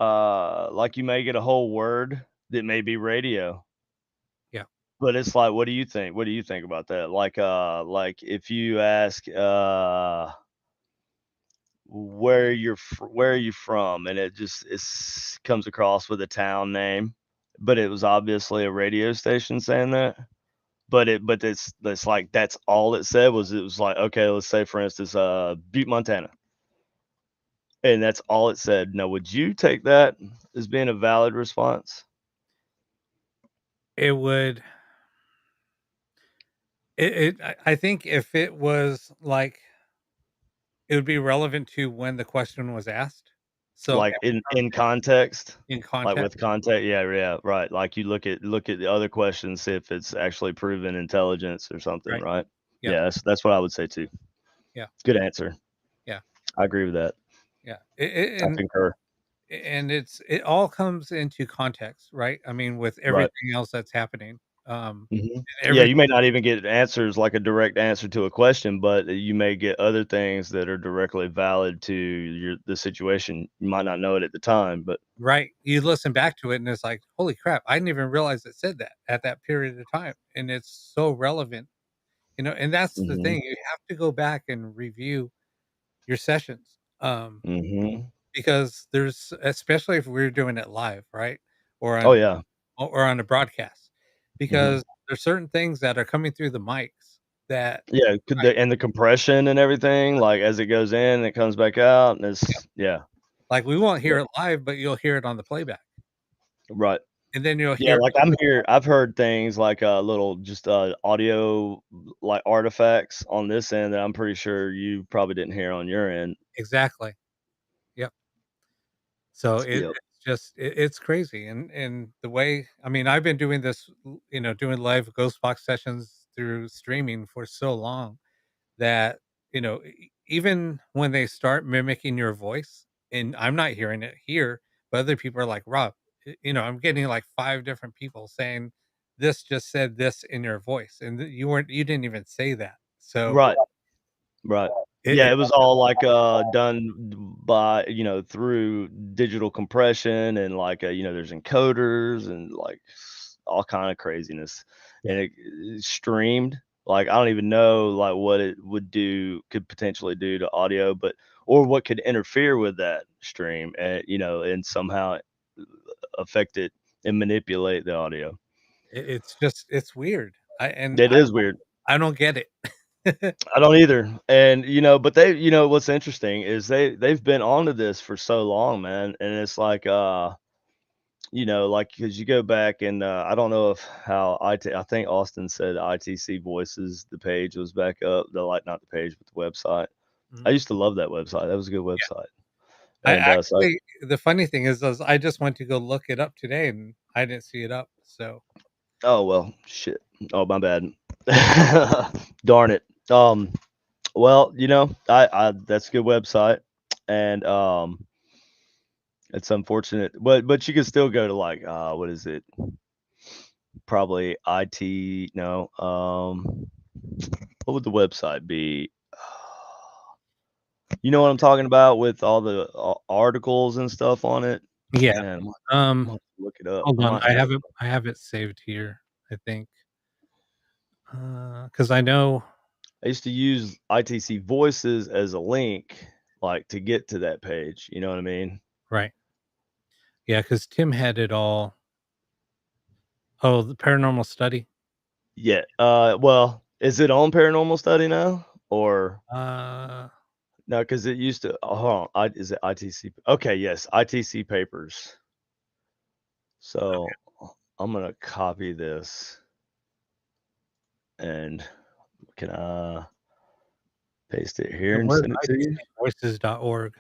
like, you may get a whole word that may be radio, Yeah. but it's like, what do you think? What do you think about that? Like, if you ask, where are you from? And it comes across with a town name, but it was obviously a radio station saying that. But it's like that's all it said was it was like, okay, let's say for instance, Butte, Montana. And that's all it said. Now, would you take that as being a valid response? It would I think if it was like it would be relevant to when the question was asked. So Like in context? in Like context, with context? Yeah, yeah, right. Like you look at the other questions, see if it's actually proven intelligence or something, right? right? Yeah, Yeah, that's what I would say too. yeah, Good answer. yeah, I agree with that. yeah. I concur. And it all comes into context, right? I mean, with Right. everything else that's happening, Mhm. and Yeah, every you may not even get answers like a direct answer to a question, but you may get other things that are directly valid to the situation. You might not know it at the time, but right, you listen back to it, and it's like, holy crap, I didn't even realize it said that at that period of time, and it's so relevant, you know. And that's the mhm, thing, you have to go back and review your sessions, mhm. because there's especially if we're doing it live, right, or Oh, on yeah. or on a broadcast, Mhm. because there's certain things that are coming through the mics that Yeah, could the compression and everything, like, as it goes in, it comes back out, and yeah, it's yeah, like, we won't yeah, hear it live, but you'll hear it on the playback, right. and then you'll Yeah, hear like, I've heard things like, little just, audio, like, artifacts on this end that I'm pretty sure you probably didn't hear on your end. exactly, yep. So Yep. it's crazy, and the way, I mean, I've been doing this, you know, doing live ghost box sessions through streaming for so long that, you know, even when they start mimicking your voice, and I'm not hearing it here, but other people are like, "Rob," you know, I'm getting like 5 different people saying, "This just said this in your voice, and you didn't even say that." So Right. Right. Yeah, it it was all, like, done by through digital compression and, like, there's encoders and, like, all kinda craziness, yeah, and it's streamed. Like, I don't even know, like, what it could potentially do to audio, but or what could interfere with that stream and somehow affect it and manipulate the audio. it's just it's weird. It is weird. I don't get it. I don't either. And but what's interesting is they've been onto this for so long, man. And it's like like because you go back and I don't know if how I think Austin said ITC Voices, the page was back up, the like not the page, but the website. I Mhm. used to love that website. That was a good Yeah. website. I And so actually the funny thing is I just went to go look it up today, and I didn't see it up, so oh well shit. Oh my bad. Darn it. Well, I that's a good website. And it's unfortunate, but you can still go to like what is it? Probably IT. No, what would the website be? You know what I'm talking about with all the articles and stuff on it. yeah. Man, I'm Um, gonna have to look it up. Hold I on, might have it. I have it saved here, I think, because I know, I used to use ITC Voices as a link, like to get to that page. You know what I mean? right. Yeah, because Tim had it all. Oh, the paranormal study? Yeah. Well, is it on Paranormal Study now or? Uh, No, because it used to hold on, is it ITC? Okay, yes, ITC papers. So, I'm gonna copy this and can I paste it here it and was send it to you? itcvoices.org.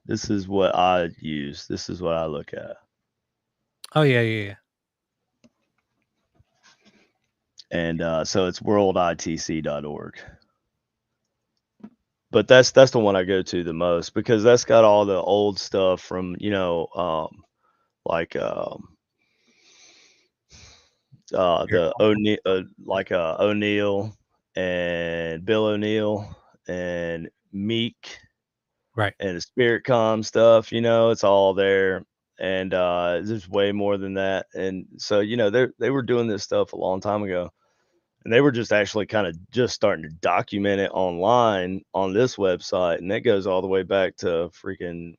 This is what I use. This is what I look at. Oh, yeah, yeah, yeah. And, so it's worlditc.org. But that's the one I go to the most because that's got all the old stuff from, like Here. the O'Neal, O'Neal and Bill O'Neal and Meek Right. and the Spirit Com stuff, it's all there. And there's way more than that. And so, they were doing this stuff a long time ago. And they were just actually kind of just starting to document it online on this website. And that goes all the way back to freaking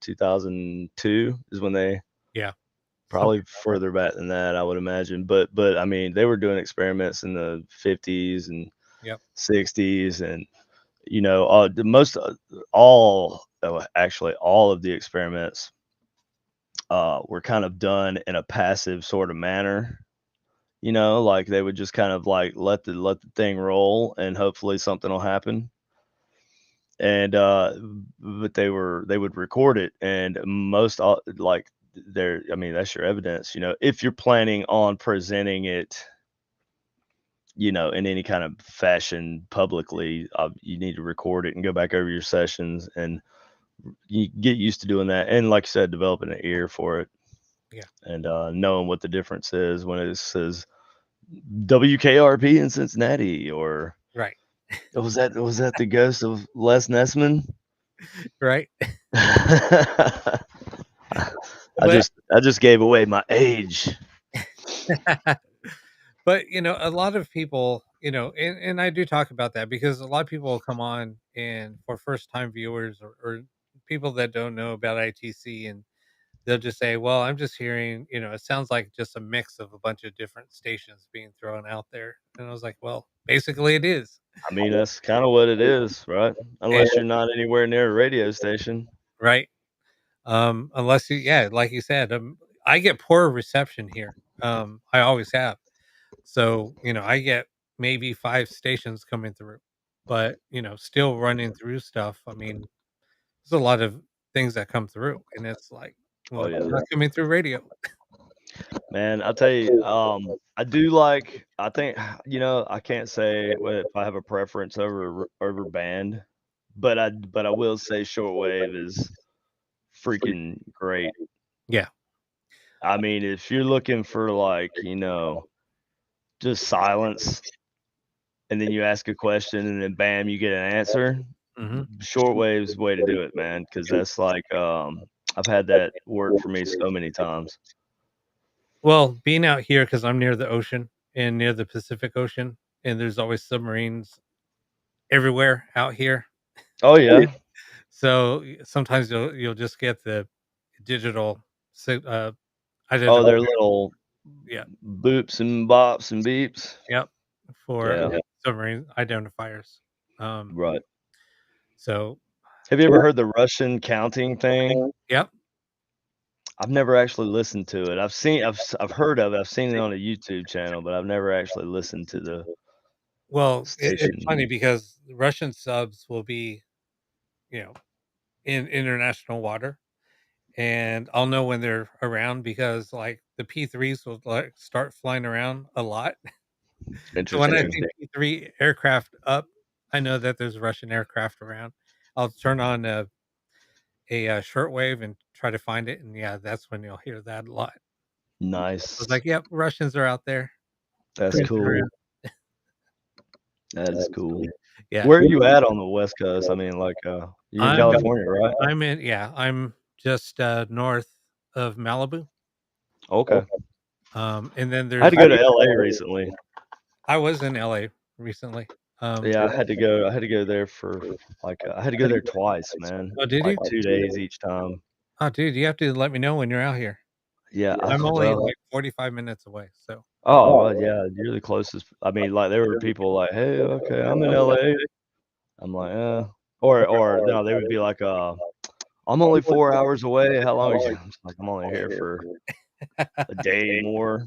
2002 is when they Yeah. probably further back than that, I would imagine. But I mean, they were doing experiments in the 50s and Yep. 60s, and the most actually all of the experiments were kind of done in a passive sort of manner. Like they would just kind of like let the thing roll and hopefully something will happen. And but they would record it, and most like I mean, that's your evidence, if you're planning on presenting it, in any kind of fashion publicly, you need to record it and go back over your sessions, and you get used to doing that. And like you said, developing an ear for it, Yeah. and knowing what the difference is when it says WKRP in Cincinnati, or Right. was that the ghost of Les Nessman? Right. I But just gave away my age. but a lot of people, and I do talk about that because a lot of people will come on and for first time viewers or people that don't know about ITC, and they'll just say, well, I'm just hearing, it sounds like just a mix of a bunch of different stations being thrown out there. And I was like, well, basically it is. I mean, that's kind of what it is, right? And, Unless you're not anywhere near a radio station. right. Unless you, yeah, like you said, I get poor reception here. I always have. So, I get maybe 5 stations coming through, but, still running through stuff. I mean, there's a lot of things that come through, and it's like, Oh well, it's yeah, not coming through radio. man. I'll tell you, I do like. I think I can't say if I have a preference over band, but I will say shortwave is freaking great. Yeah. I mean, if you're looking for like just silence, and then you ask a question, and then bam, you get an answer. Mhm. Shortwave's the way to do it, man, because that's like I've had that work for me so many times. Well, being out here because 'cause I'm near the ocean and near the Pacific Ocean, and there's always submarines everywhere out here. Oh yeah. So, sometimes you'll just get the digital Oh, identifier. they're little Yeah. boops and bops and beeps. Yep. For Yeah, submarine identifiers. Um, right. so Have you ever heard the Russian counting thing? yep. I've never actually listened to it. I've heard of it. I've seen it on a YouTube channel, but I've never actually listened to the Well, it's station. funny because Russian subs will be, you know, in international water, and I'll know when they're around because, like, the P3s will, like, start flying around a lot. So when I Interesting. see P3 aircraft up, I know that there's Russian aircraft around. I'll turn on shortwave and try to find it, and, yeah, that's when you'll hear that a lot. I was Nice. like, "Yep, Russians are out there That's cruising cool. around." That is cool. Yeah. Where are you at on the West Coast? I mean, like, you in I'm California, right? I'm just, north of Malibu. Okay. And then I had there's to go to LA recently. I was in LA recently. Yeah, I had to go there for like I had to go there twice, man. Oh, did Like you? 2 days each time. Oh, dude, you have to let me know when you're out here. Yeah, I'm only, well, like, 45 minutes away, so oh, well, yeah, you're the closest. I mean, like, there were people like, "Hey, okay, I'm in LA." I'm like, or no, they would be like, "I'm only 4 hours away. How long are you?" I'm just like, "I'm only here for a day more."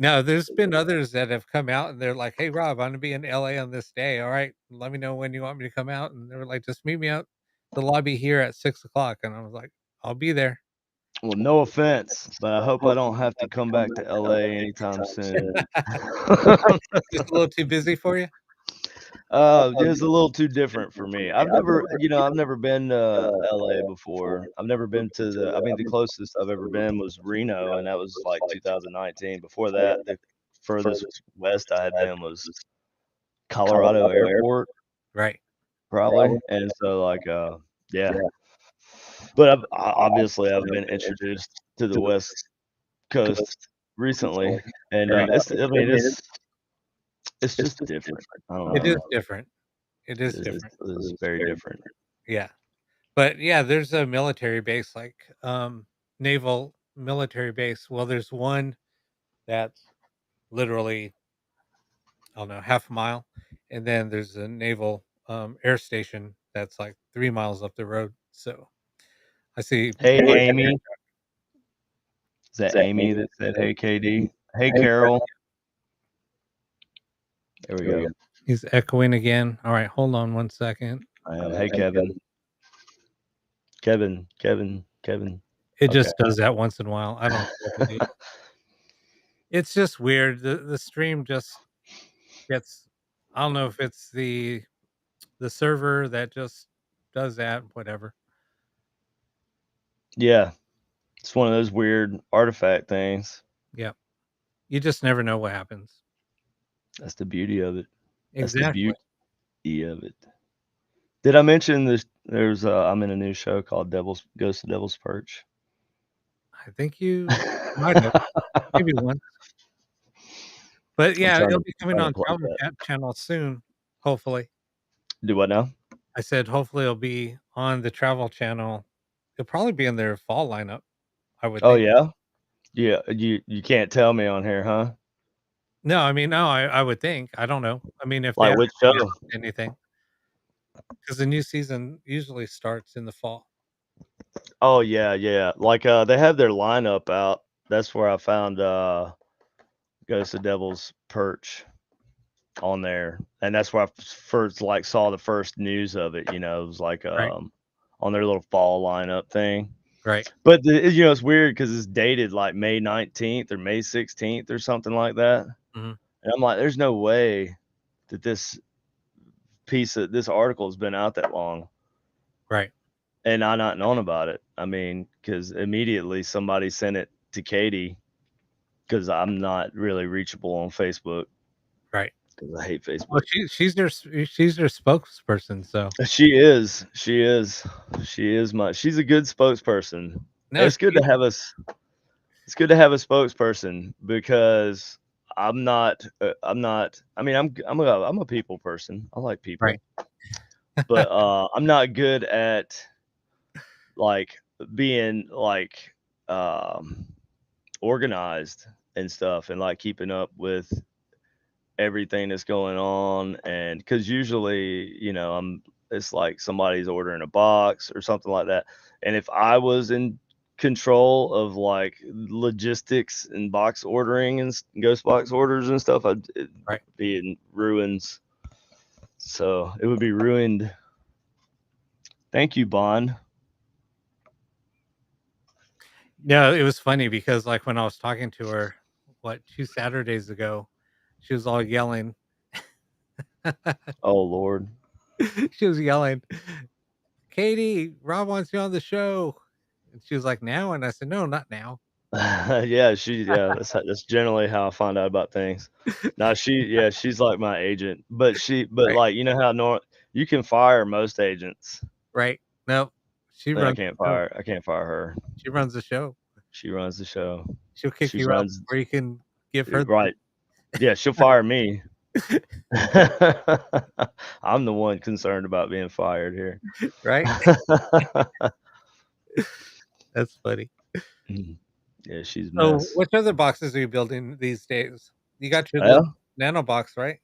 no, there's been others that have come out and they're like, "Hey, Rob, I'm gonna be in LA on this day. All right, let me know when you want me to come out." And they were like, "Just meet me out the lobby here at 6 o'clock." And I was like, "I'll be there." Well, no offense, but I hope I don't have to come back to LA anytime soon. Just a little too busy for you? Just a little too different for me. I've never been to LA before. I've never been to I mean, the closest I've ever been was Reno, and that was like 2019. Before that, the furthest west I had been was Colorado Airport, Right. probably. And so, like, yeah. But obviously I've been introduced to the West Coast recently, and it's just different. I don't It know. is different. It is different. It is very different. Yeah. But yeah, there's a military base, like naval military base. Well, there's one that's literally, I don't know, half a mile, and then there's a naval air station that's like 3 miles up the road. So I see Hey, more. Amy. Is that Amy that said, "Hey, KD"? Hey, Carol. There we go. He's echoing again. All right, hold on one second. I am. Hey, Kevin. Kevin. It Okay. just does that once in a while. I don't know what to do. It's just weird. The stream just gets. I don't know if it's the server that just does that. Whatever. Yeah, it's one of those weird artifact things. Yeah, you just never know what happens. That's the beauty of it. That's the Exactly. beauty of it. Did I mention this? I'm in a new show called Ghost of Devil's Perch. I think you might have maybe once, but I'm yeah, trying it'll to be coming trying to on plug Travel that. Chat channel soon. Hopefully, Do what now? I said hopefully it'll be on the Travel Channel. It'll probably be in their fall lineup. I would Oh, think. yeah? Yeah, you can't tell me on here, huh? No, I mean, no, I would think. I don't know. I mean, if they Like haven't which show? announced anything, because the new season usually starts in the fall. Oh, yeah. Like, they have their lineup out. That's where I found, Ghost of Devil's Perch on there, and that's where I first, like, saw the first news of it, it was, like, Right, on their little fall lineup thing. right. But it's weird because it's dated, like, May 19th or May 16th or something like that, Hmm. and I'm like, "There's no way that this article has been out that long." Right, And I not known about it. I mean, because immediately somebody sent it to Katie because I'm not really reachable on Facebook right. because I hate Well, Facebook. she's their spokesperson. So She's a good spokesperson. no, It's good to have us. It's good to have a spokesperson because I'm not. I mean, I'm a people person. I like right, people, but I'm not good at like being like um organized and stuff and like keeping up with everything that's going on. And because usually it's like somebody's ordering a box or something like that, and if I was in control of like logistics and box ordering and ghost box orders and stuff, it'd right. be in ruins. So it would be ruined. Thank you, Bond. No, it was funny because like when I was talking to her, what 2 Saturdays ago, she was all yelling. Oh, Lord. She was yelling, "Katie, Rob wants you on the show." And she was like, "Now?" And I said, "No, not now." Yeah, that's generally how I find out about things. Now she's like my agent, but Right, like how you can fire most agents. right. No, she And runs the show. I can't fire her. She runs the show. She runs the show. She'll kick She you out runs before you can give her right. Yeah, she'll fire me. I'm the one concerned about being fired here. right. That's funny. Yeah, she's a So, mess. which other boxes are you building these days? You got your Yeah. little nano box, right?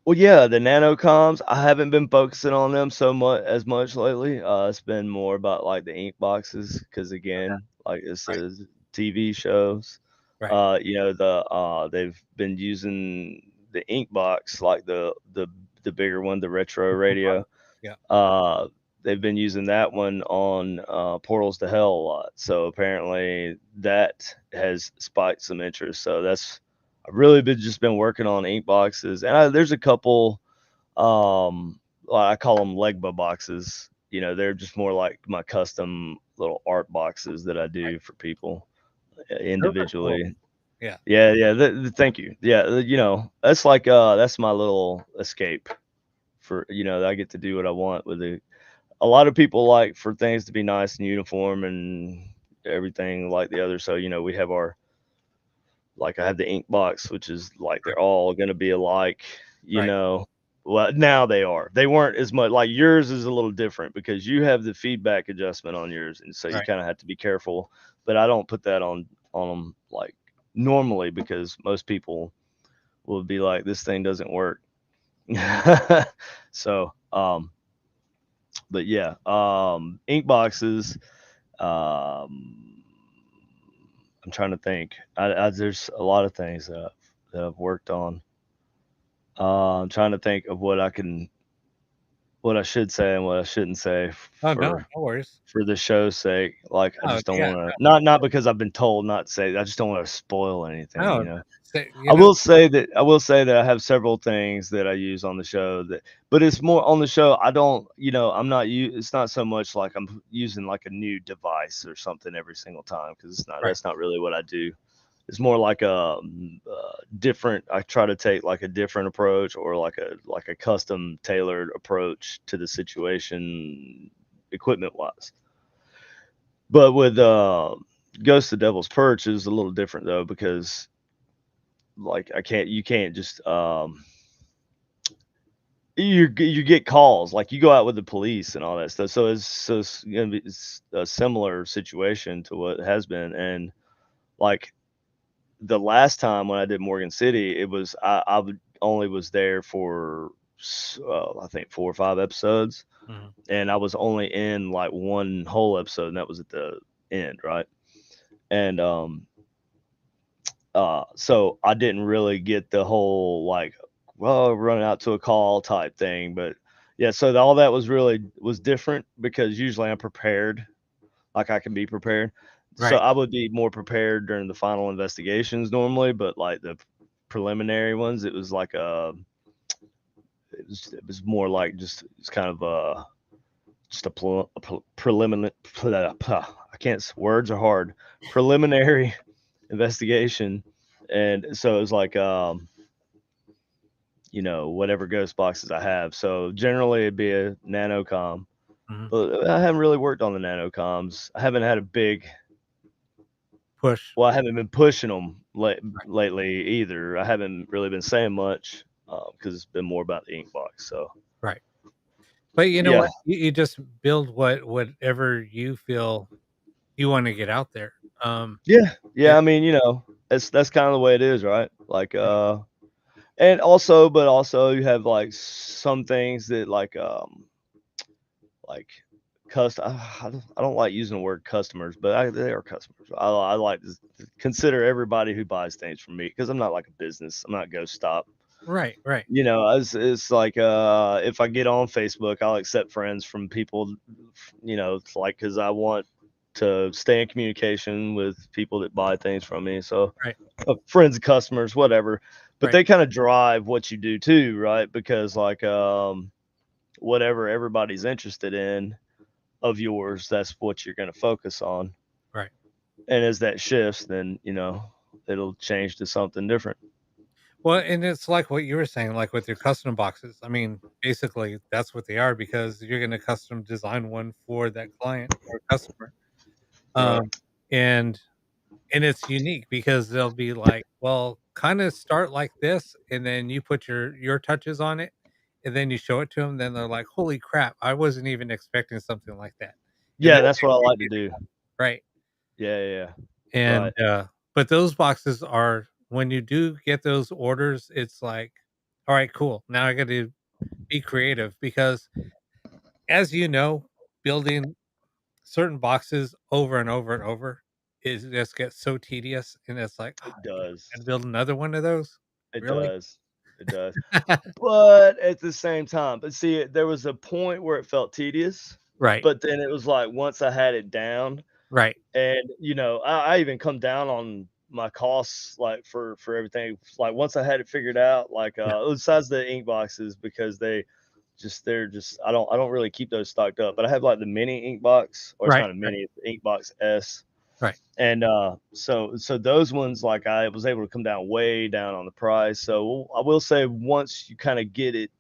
Well, yeah, the nanocoms, I haven't been focusing on them as much lately. It's been more about like the ink boxes because again, like it Right, says, TV shows. right. They've been using the ink box, like the bigger one, the retro radio. Yeah. Uh, they've been using that one on Portals to Hell a lot. So apparently that has spiked some interest. So I've really been just been working on ink boxes, and there's a couple. Well, I call them Legba boxes. You know, they're just more like my custom little art boxes that I Right. do for people Those are cool. individually. Yeah. Yeah, yeah. Thank you. Yeah, you know, that's like that's my little escape for, you know, I get to do what I want with it. A lot of people like for things to be nice and uniform and everything like the other. So, you know, we have our, like I have the ink box, which is like Right. they're all gonna be alike, you Right. know. Well, now they are. They weren't as much like yours is a little different because you have the feedback adjustment on yours, and so you Right. kind of have to be careful. But I don't put that on them like normally because most people will be like, this thing doesn't work. So, but yeah, ink boxes. Um, I'm trying to think. There's a lot of things that I've worked on. I'm trying to think of what I should say and what I shouldn't say Oh, no, for no worries. for the show's sake. Like, I Oh, just don't yeah. want to, not because I've been told not to say. I just don't want to spoil anything, No, you no. know. Say, I will say that I have several things that I use on the show that, but it's more on the show. I don't, you know, it's not so much like I'm using like a new device or something every single time because right. that's not really what I do. It's more like a, different. I try to take like a different approach or like a custom tailored approach to the situation, equipment wise. But with Ghost of Devil's Perch is a little different though because like you can't just you get calls like you go out with the police and all that stuff. So it's gonna be it's a similar situation to what has been. And like the last time when I did Morgan City, it was only was there for I think 4 or 5 episodes, Mhm. and I was only in like one whole episode, and that was at the end, right? And so I didn't really get the whole like, well, running out to a call type thing, but yeah, so all that was different because usually I'm prepared, like I can be prepared. So Right. I would be more prepared during the final investigations normally, but like the preliminary ones, it was like it was more like just it's kind of just a preliminary. I can't. Words are hard. Preliminary investigation, and so it was like you know, whatever ghost boxes I have. So generally it'd be a nanocom, Mhm. but I haven't really worked on the nanocoms. I haven't had a big, Push. well, I haven't been pushing them Right. lately either. I haven't really been saying much because it's been more about the ink box. So Right. But you know yeah, what? You just build whatever you feel you wanna get out there. yeah, yeah. It I mean, you know, that's kind of the way it is, right? Like, and also, but also you have like some things that like I don't like using the word customers, but they are customers. I like to consider everybody who buys things from me because I'm not like a business. I'm not Ghost Stop. right, right, You know, it's like if I get on Facebook, I'll accept friends from people. You know, it's like because I want to stay in communication with people that buy things from me. So right, friends and customers, whatever. But right, they kind of drive what you do too, right? Because like whatever everybody's interested in of yours, that's what you're going to focus on. right. And as that shifts, then, you know, it'll change to something different. Well, and it's like what you were saying, like with your custom boxes. I mean, basically, that's what they are because you're gonna custom design one for that client or customer. Right. Um, and and it's unique because they'll be like, "Well, kinda start like this," and then you put your touches on it, and then you show it to them. Then they're like, "Holy crap, I wasn't even expecting something like that." And Yeah, then that's they what I like to appreciate do. it, right? Yeah, yeah, yeah. And, Right. but those boxes are when you do get those orders, it's like, "Alright, cool. Now I gotta be creative," because as you know, building certain boxes over and over and over is just gets so tedious, and it's like, "Ah, It you does. gotta build another one of those? It Really?" does. It does. But at the same time, but see, there was a point where it felt tedious, Right, but then it was like once I had it down, right, and you know, I even come down on my costs like for everything. Like once I had it figured out, like Yeah. besides the ink boxes because they're just I don't really keep those stocked up. But I have like the mini ink box, or it's Right. not a Right. mini, it's the ink box S. Right. And so those ones like I was able to come down way down on the price. So I will say once you kind of get it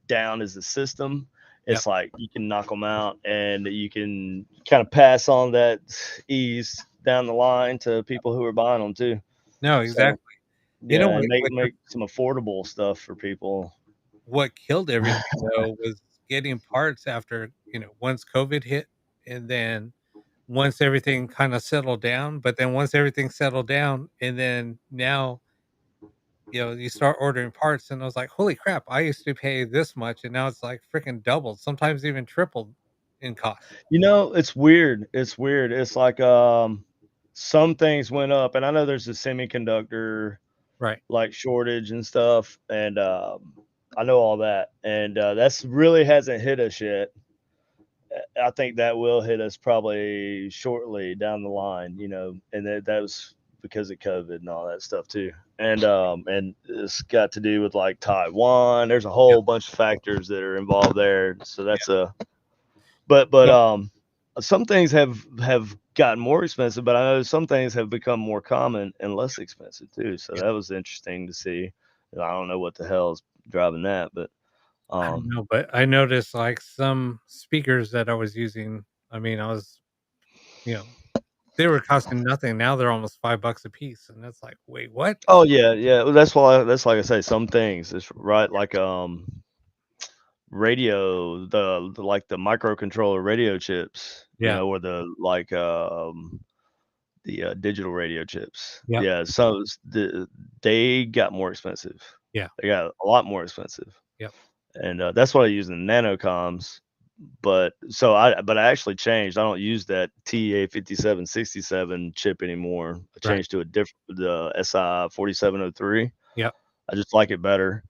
down as a system, Yep. it's like you can knock them out and you can kind of pass on that ease down the line to people who are buying them too. No, So exactly. You know yeah, and what? make some affordable stuff for people. What killed everything though was getting parts after, once COVID hit, and then once everything kinda settled down, but then once everything settled down, and then now, you start ordering parts, and I was like, "Holy crap, I used to pay this much, and now it's, like, freaking doubled, sometimes even tripled in cost." You know, it's weird. It's weird. It's like some things went up, and I know there's a semiconductor Right. like shortage and stuff, and I know all that, and that's really hasn't hit us yet. I think that will hit us probably shortly down the line, and that was because of COVID and all that stuff too. And it's got to do with like Taiwan. There's a Yep, whole bunch of factors that are involved there. So yep. that's a but So some things have gotten more expensive, but I know some things have become more common and less expensive too. So yeah, that was interesting to see. I don't know what the hell is driving that, but I don't um know, but I noticed, like, some speakers that I was using, I mean, I was you know, they were costing nothing, now they're almost $5 a piece, and it's like, "Wait, what?" oh yeah, yeah. Well, that's like I say, some things it's right like radio, the like the microcontroller radio chips, Yeah, or the digital radio chips. yep, Yeah, so they got more expensive. yeah, They got a lot more expensive. yep, And that's what I use in nanocoms. But I actually changed. I don't use that TA5767 chip anymore. I right, changed to a different the SI 4703. yep. I just like it better.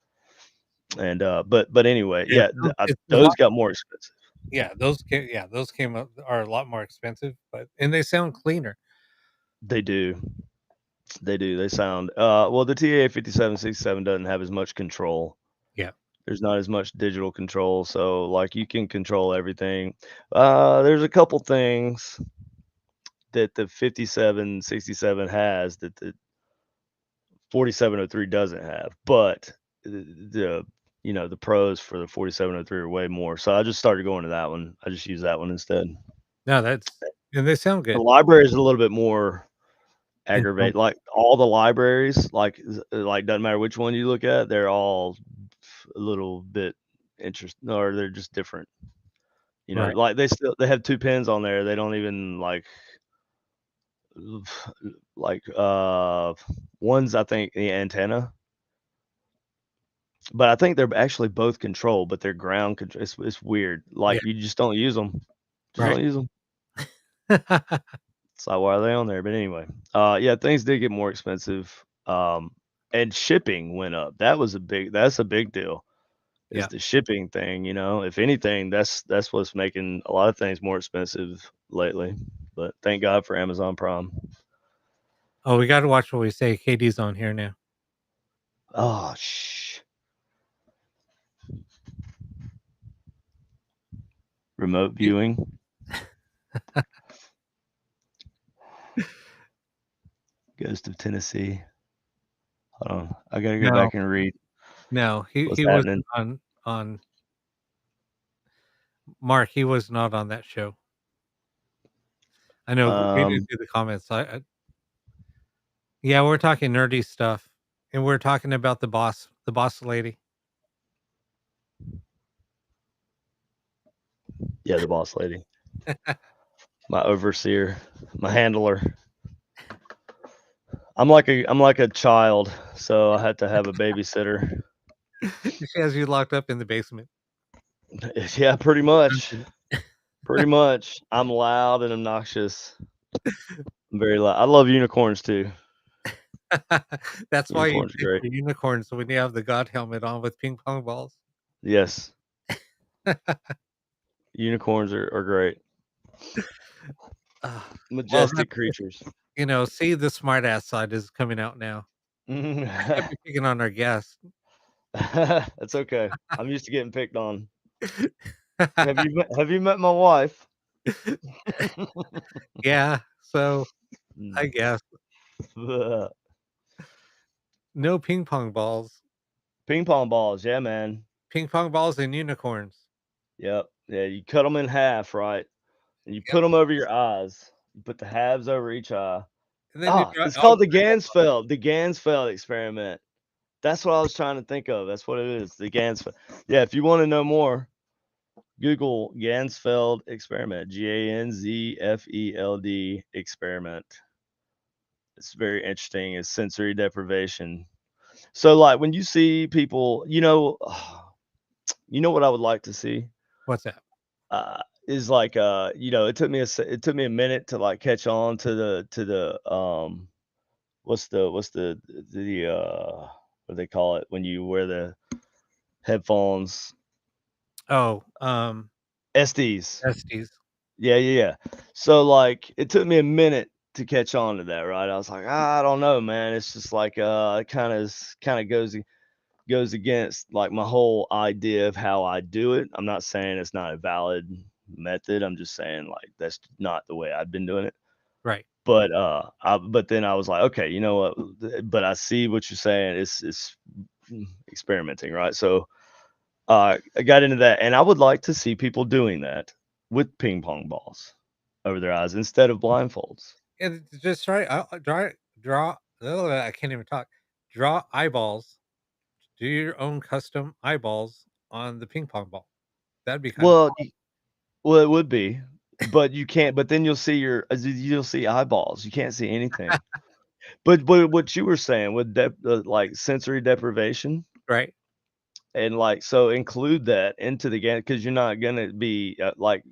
And but anyway, Yeah, yeah, it's a those lot. got more expensive. Those came up are a lot more expensive, but and they sound cleaner. They do. They do. They sound well. The TA 5767 doesn't have as much control. Yeah, There's not as much digital control, so like you can control everything. There's a couple things that the 5767 has that the 4703 doesn't have, but the pros for the 4703 are way more. So I just started going to that one. I just use that one instead. no, that's and they sound The good. library is a little bit more Intense. aggravate. Like all the libraries, like doesn't matter which one you look at, they're all a little bit interesting, or they're just different. Right. Like they have two pins on there. They don't even like one's I think the antenna, but I think they're actually both controlled, but they're ground control. It's weird. Yeah, Like you just don't use them. Just right. don't use them. It's like why are they on there? But anyway, yeah, things did get more expensive. And shipping went up. That's a big deal. Is Yeah. the shipping thing, if anything, that's what's making a lot of things more expensive lately. But thank God for Amazon Prime. Oh, we gotta watch what we say. KD's on here now. Oh, shh. Remote He viewing. Ghost of Tennessee. Hold on. I gotta go no, back and read no, what's he wasn't happening. on Mark, he was not on that show. I know we didn't Um, do the comments. Yeah, we're talking nerdy stuff, and we're talking about the boss lady. yeah, the boss lady, my overseer, my handler. I'm like a child, so I had to have a babysitter. She has you locked up in the basement. Yeah, pretty much. Dungeon. Pretty much. I'm loud and obnoxious. I'm very loud. I love unicorns too. That's why you Unicorns are pick great. the unicorns when you have the god helmet on with ping pong balls. Yes, unicorns are great. Uh, well, Majestic that's creatures. see, the smart ass side is coming out now. I can't be picking on our guests. That's okay. I'm used to getting picked on. Have you met my wife? Yeah, so Mm. I guess Ugh. no ping pong balls. Ping pong balls, yeah, man. Ping pong balls and unicorns. Yep. Yeah, you cut them in half, right? And you Yep, put them over your eyes. You put the halves over each eye. and then you draw It's all called the Gansfeld experiment. That's what I was trying to think of. That's what it is, the Gansfeld. Yeah, if you wanna know more, Google Gansfeld experiment, Ganzfeld experiment. It's very interesting. It's sensory deprivation. So, like, when you see people, you know what I would like to see? what's that? Is like, it took me a minute to, like, catch on to the what do they call it when you wear the headphones? Oh, SDs. besties. Yeah, yeah, yeah. So, like, it took me a minute to catch on to that, right? I was like, I don't know, man. It's just like, it kinda goes against, like, my whole idea of how I do it. I'm not saying it's not a valid method. I'm just saying, like, that's not the way I've been doing it. Right. But then I was like, okay, you know what? But I see what you're saying. It's experimenting, right? So, I got into that, and I would like to see people doing that with ping pong balls over their eyes instead of blindfolds. And just try draw I can't even talk. Draw eyeballs. Do your own custom eyeballs on the ping pong ball. That'd be kind of Well, well, it would be, but you can't. But then you'll see eyeballs. You can't see anything. But what you were saying with like sensory deprivation, right. and like so include that into the game because you're not gonna be like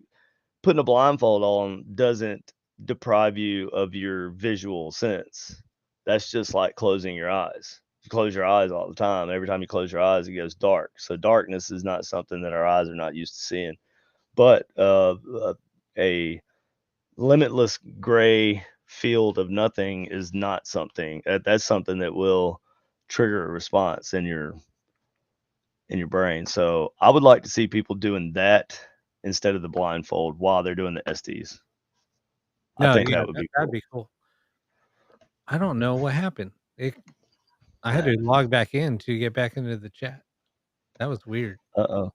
putting a blindfold on doesn't deprive you of your visual sense. That's just like closing your eyes. You close your eyes all the time. Every time you close your eyes, it goes dark. So darkness is not something that our eyes are not used to seeing. But a limitless gray field of nothing is not something that's something that will trigger a response in your brain. So I would like to see people doing that instead of the blindfold while they're doing the SDs. I No, think yeah, that would be that'd cool. be cool. I don't know what happened. I had Uh to log back in to get back into the chat. That was weird. oh.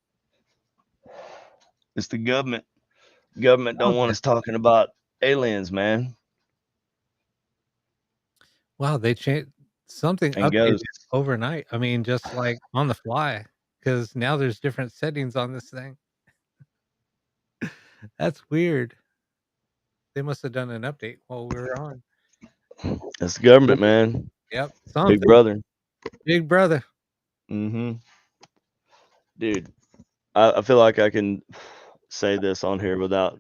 It's the government. Government Oh, don't want yeah. us talking about aliens, man, Wow, they changed something and updated ghosts. overnight. I mean, just like on the fly, because now there's different settings on this thing. That's weird. They must have done an update while we were on. That's the government, man. Yep, Big something. brother. Big brother. Mhm. Dude, I feel like I can say this on here without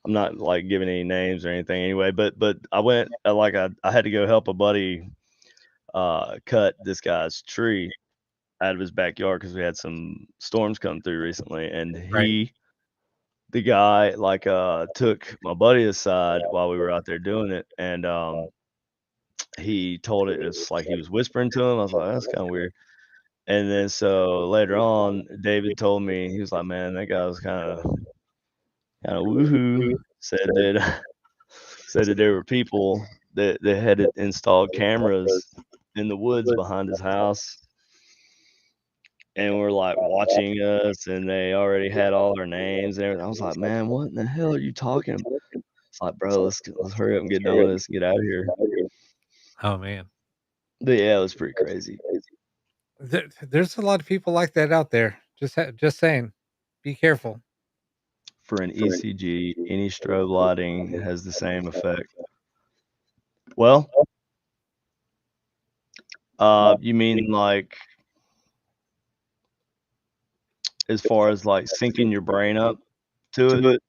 I'm not, like, giving any names or anything anyway, but I went, I had to go help a buddy, cut this guy's tree out of his backyard because we had some storms come through recently, and Right. the guy, like, took my buddy aside while we were out there doing it, and, he told it's like he was whispering to him. I was like, "That's kinda weird." And then so later on, David told me, he was like, "Man, that guy was kinda woohoo." Said that there were people that had installed cameras in the woods behind his house and were, like, watching us, and they already had all our names and everything. I was like, "Man, what in the hell are you talking about?" It's like, "Bro, let's hurry up and get done with this and get out of here." Oh man, But yeah, it was pretty crazy. there's a lot of people like that out there. Just saying, be careful. For an ECG, any strobe lighting has the same effect. Well, you mean, like, as far as, like, syncing your brain up to it?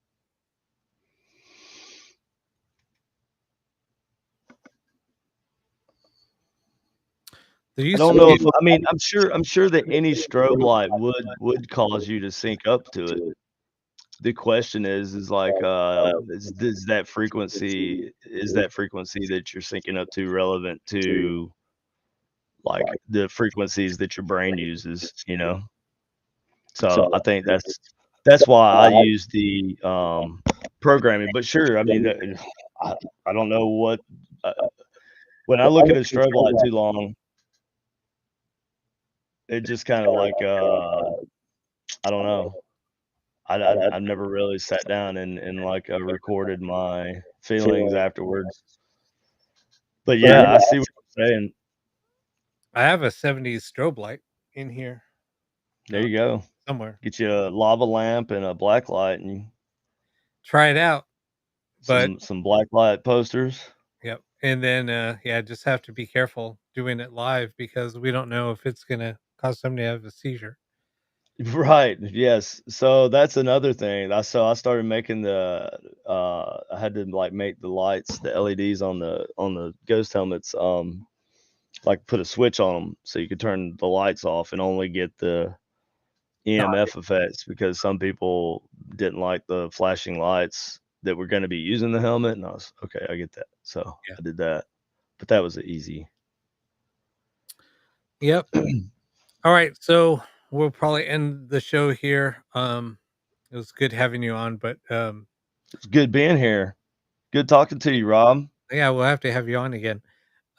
There I used to don't know be. if I mean, I'm sure that any strobe light would cause you to sync up to it, the question is like, is that frequency that you're syncing up to relevant to, like, the frequencies that your brain uses, you know? So, I think that's why I use the, programming, but sure, I mean, I I don't know what, uh when I look at a strobe light too long, it just kinda like, I don't know. I've never really sat down and, like, recorded my feelings afterwards. But, yeah, I see what you're saying. I have a '70s strobe light in here, There uh, you go. somewhere. Get you a lava lamp and a black light and Try it out, but some black light posters. yep, and then, yeah, just have to be careful doing it live because we don't know if it's gonna cause somebody to have a seizure. Right, yes. So, that's another thing. I started making I had to, like, make the lights, the LEDs on the ghost helmets, like, put a switch on them so you could turn the lights off and only get the No, EMF effects because some people didn't like the flashing lights that were gonna be using the helmet, and I was, "Okay, I get that." So, yeah. I did that, but that was easy. Yep. Alright, so we'll probably end the show here. It was good having you on, but, It's good being here. Good talking to you, Rob. yeah, we'll have to have you on again.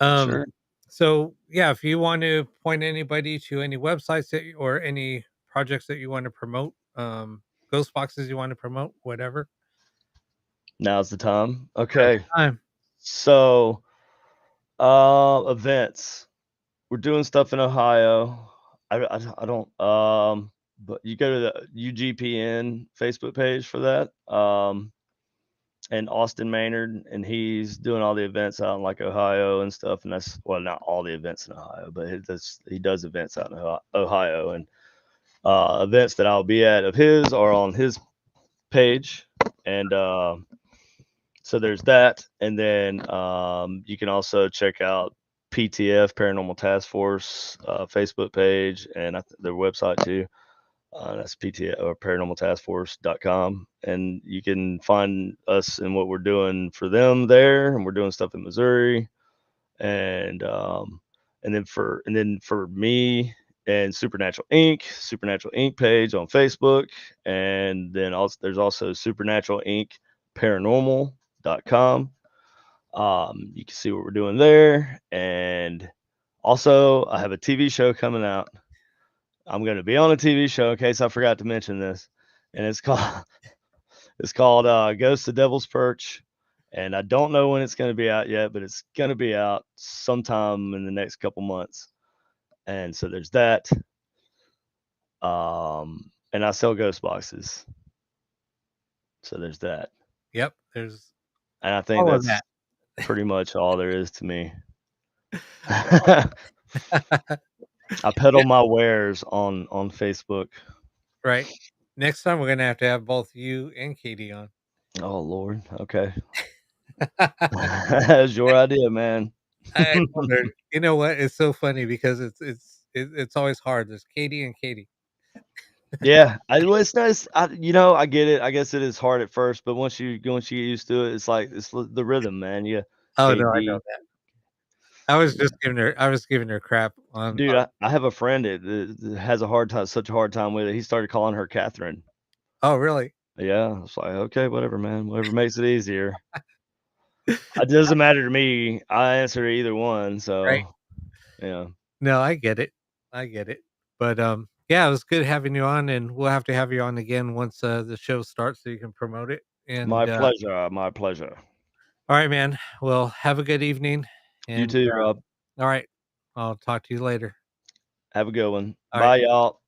Um, Sure. so yeah, if you want to point anybody to any websites or any projects that you want to promote, ghost boxes you want to promote, whatever. Now's the time. Now's Okay. the time. So, events. We're doing stuff in Ohio. I don't, but you go to the UGPN Facebook page for that. And Austin Maynard, and he's doing all the events out in like Ohio and stuff. And that's, well, not all the events in Ohio, but he does events out in Ohio, and events that I'll be at of his are on his page. And so there's that. And then you can also check out PTF, Paranormal Task Force, Facebook page, and their website too. That's PTA or paranormaltaskforce.com. And you can find us and what we're doing for them there. And we're doing stuff in Missouri. And and then for me and Supernatural Inc. page on Facebook. And then also there's also Supernatural Inc. Paranormal.com. You can see what we're doing there. And also I have a TV show coming out. I'm going to be on a TV show in case I forgot to mention this, and it's called Ghost of Devil's Perch, and I don't know when it's going to be out yet, but it's going to be out sometime in the next couple months. And so there's that. And I sell ghost boxes, so there's that. Yep. There's And I think all of that's that. pretty much all there is to me. I Yeah. peddle my wares on Facebook. Right. Next time we're gonna have to have both you and Katie on. Oh Lord, okay. That's your idea, man. I told her, you know what? It's so funny because it's always hard. There's Katie and Katie. Yeah, well, it's nice. I get it. I guess it is hard at first, but once you get used to it, it's like it's the rhythm, man. Yeah, Oh no, I know KD. that. I was giving her crap Dude, on I have a friend that has a hard time, such a hard time with it. He started calling her Catherine. oh really? Yeah, it's like, okay, whatever, man. Whatever makes it easier. It doesn't matter to me. I answer either one, Right. so yeah. No, I get it. I get it. But, yeah, it was good having you on, and we'll have to have you on again once, the show starts so you can promote it, My and, pleasure. My pleasure. alright, man. Well, have a good evening, You and, too, Rob. alright. I'll talk to you later. Have a good one. Alright. Bye, y'all.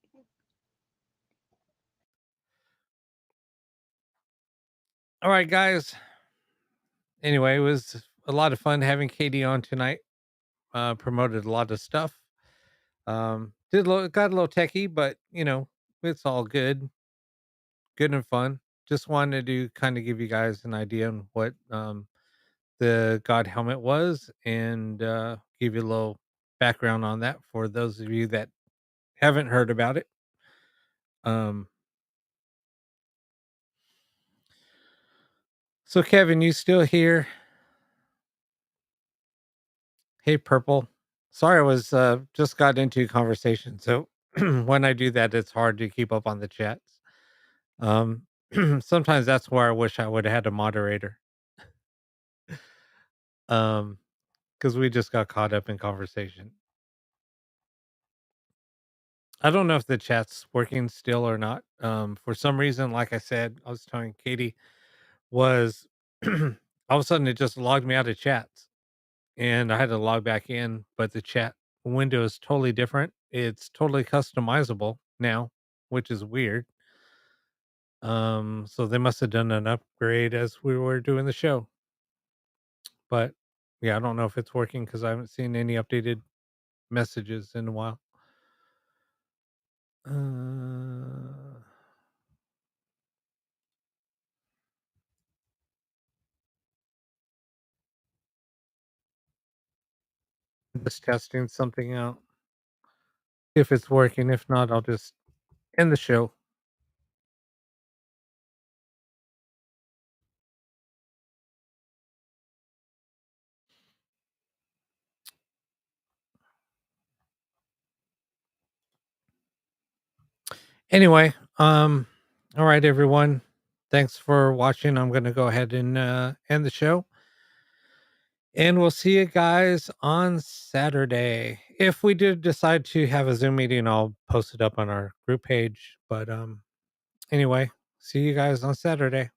Alright, guys. Anyway, it was a lot of fun having Katie on tonight, promoted a lot of stuff. Did a little got a little techie, but, it's all good and fun. Just wanted to kinda give you guys an idea on what, the God helmet was and give you a little background on that for those of you that haven't heard about it. Um, So, Kevin, you still here? Hey, Purple. Sorry, I was just got into a conversation. So when I do that, it's hard to keep up on the chats. Um, sometimes that's where I wish I would have had a moderator. Because we just got caught up in conversation. I don't know if the chat's working still or not. For some reason, like I said, I was telling Katie, was all of a sudden it just logged me out of chats and I had to log back in, but the chat window is totally different. It's totally customizable now, which is weird. So they must have done an upgrade as we were doing the show. But yeah, I don't know if it's working because I haven't seen any updated messages in a while. Uh, just testing something out. If it's working, if not, I'll just end the show. Anyway, all right, everyone. Thanks for watching. I'm going to go ahead and end the show. And we'll see you guys on Saturday. If we did decide to have a Zoom meeting, I'll post it up on our group page. But anyway, see you guys on Saturday.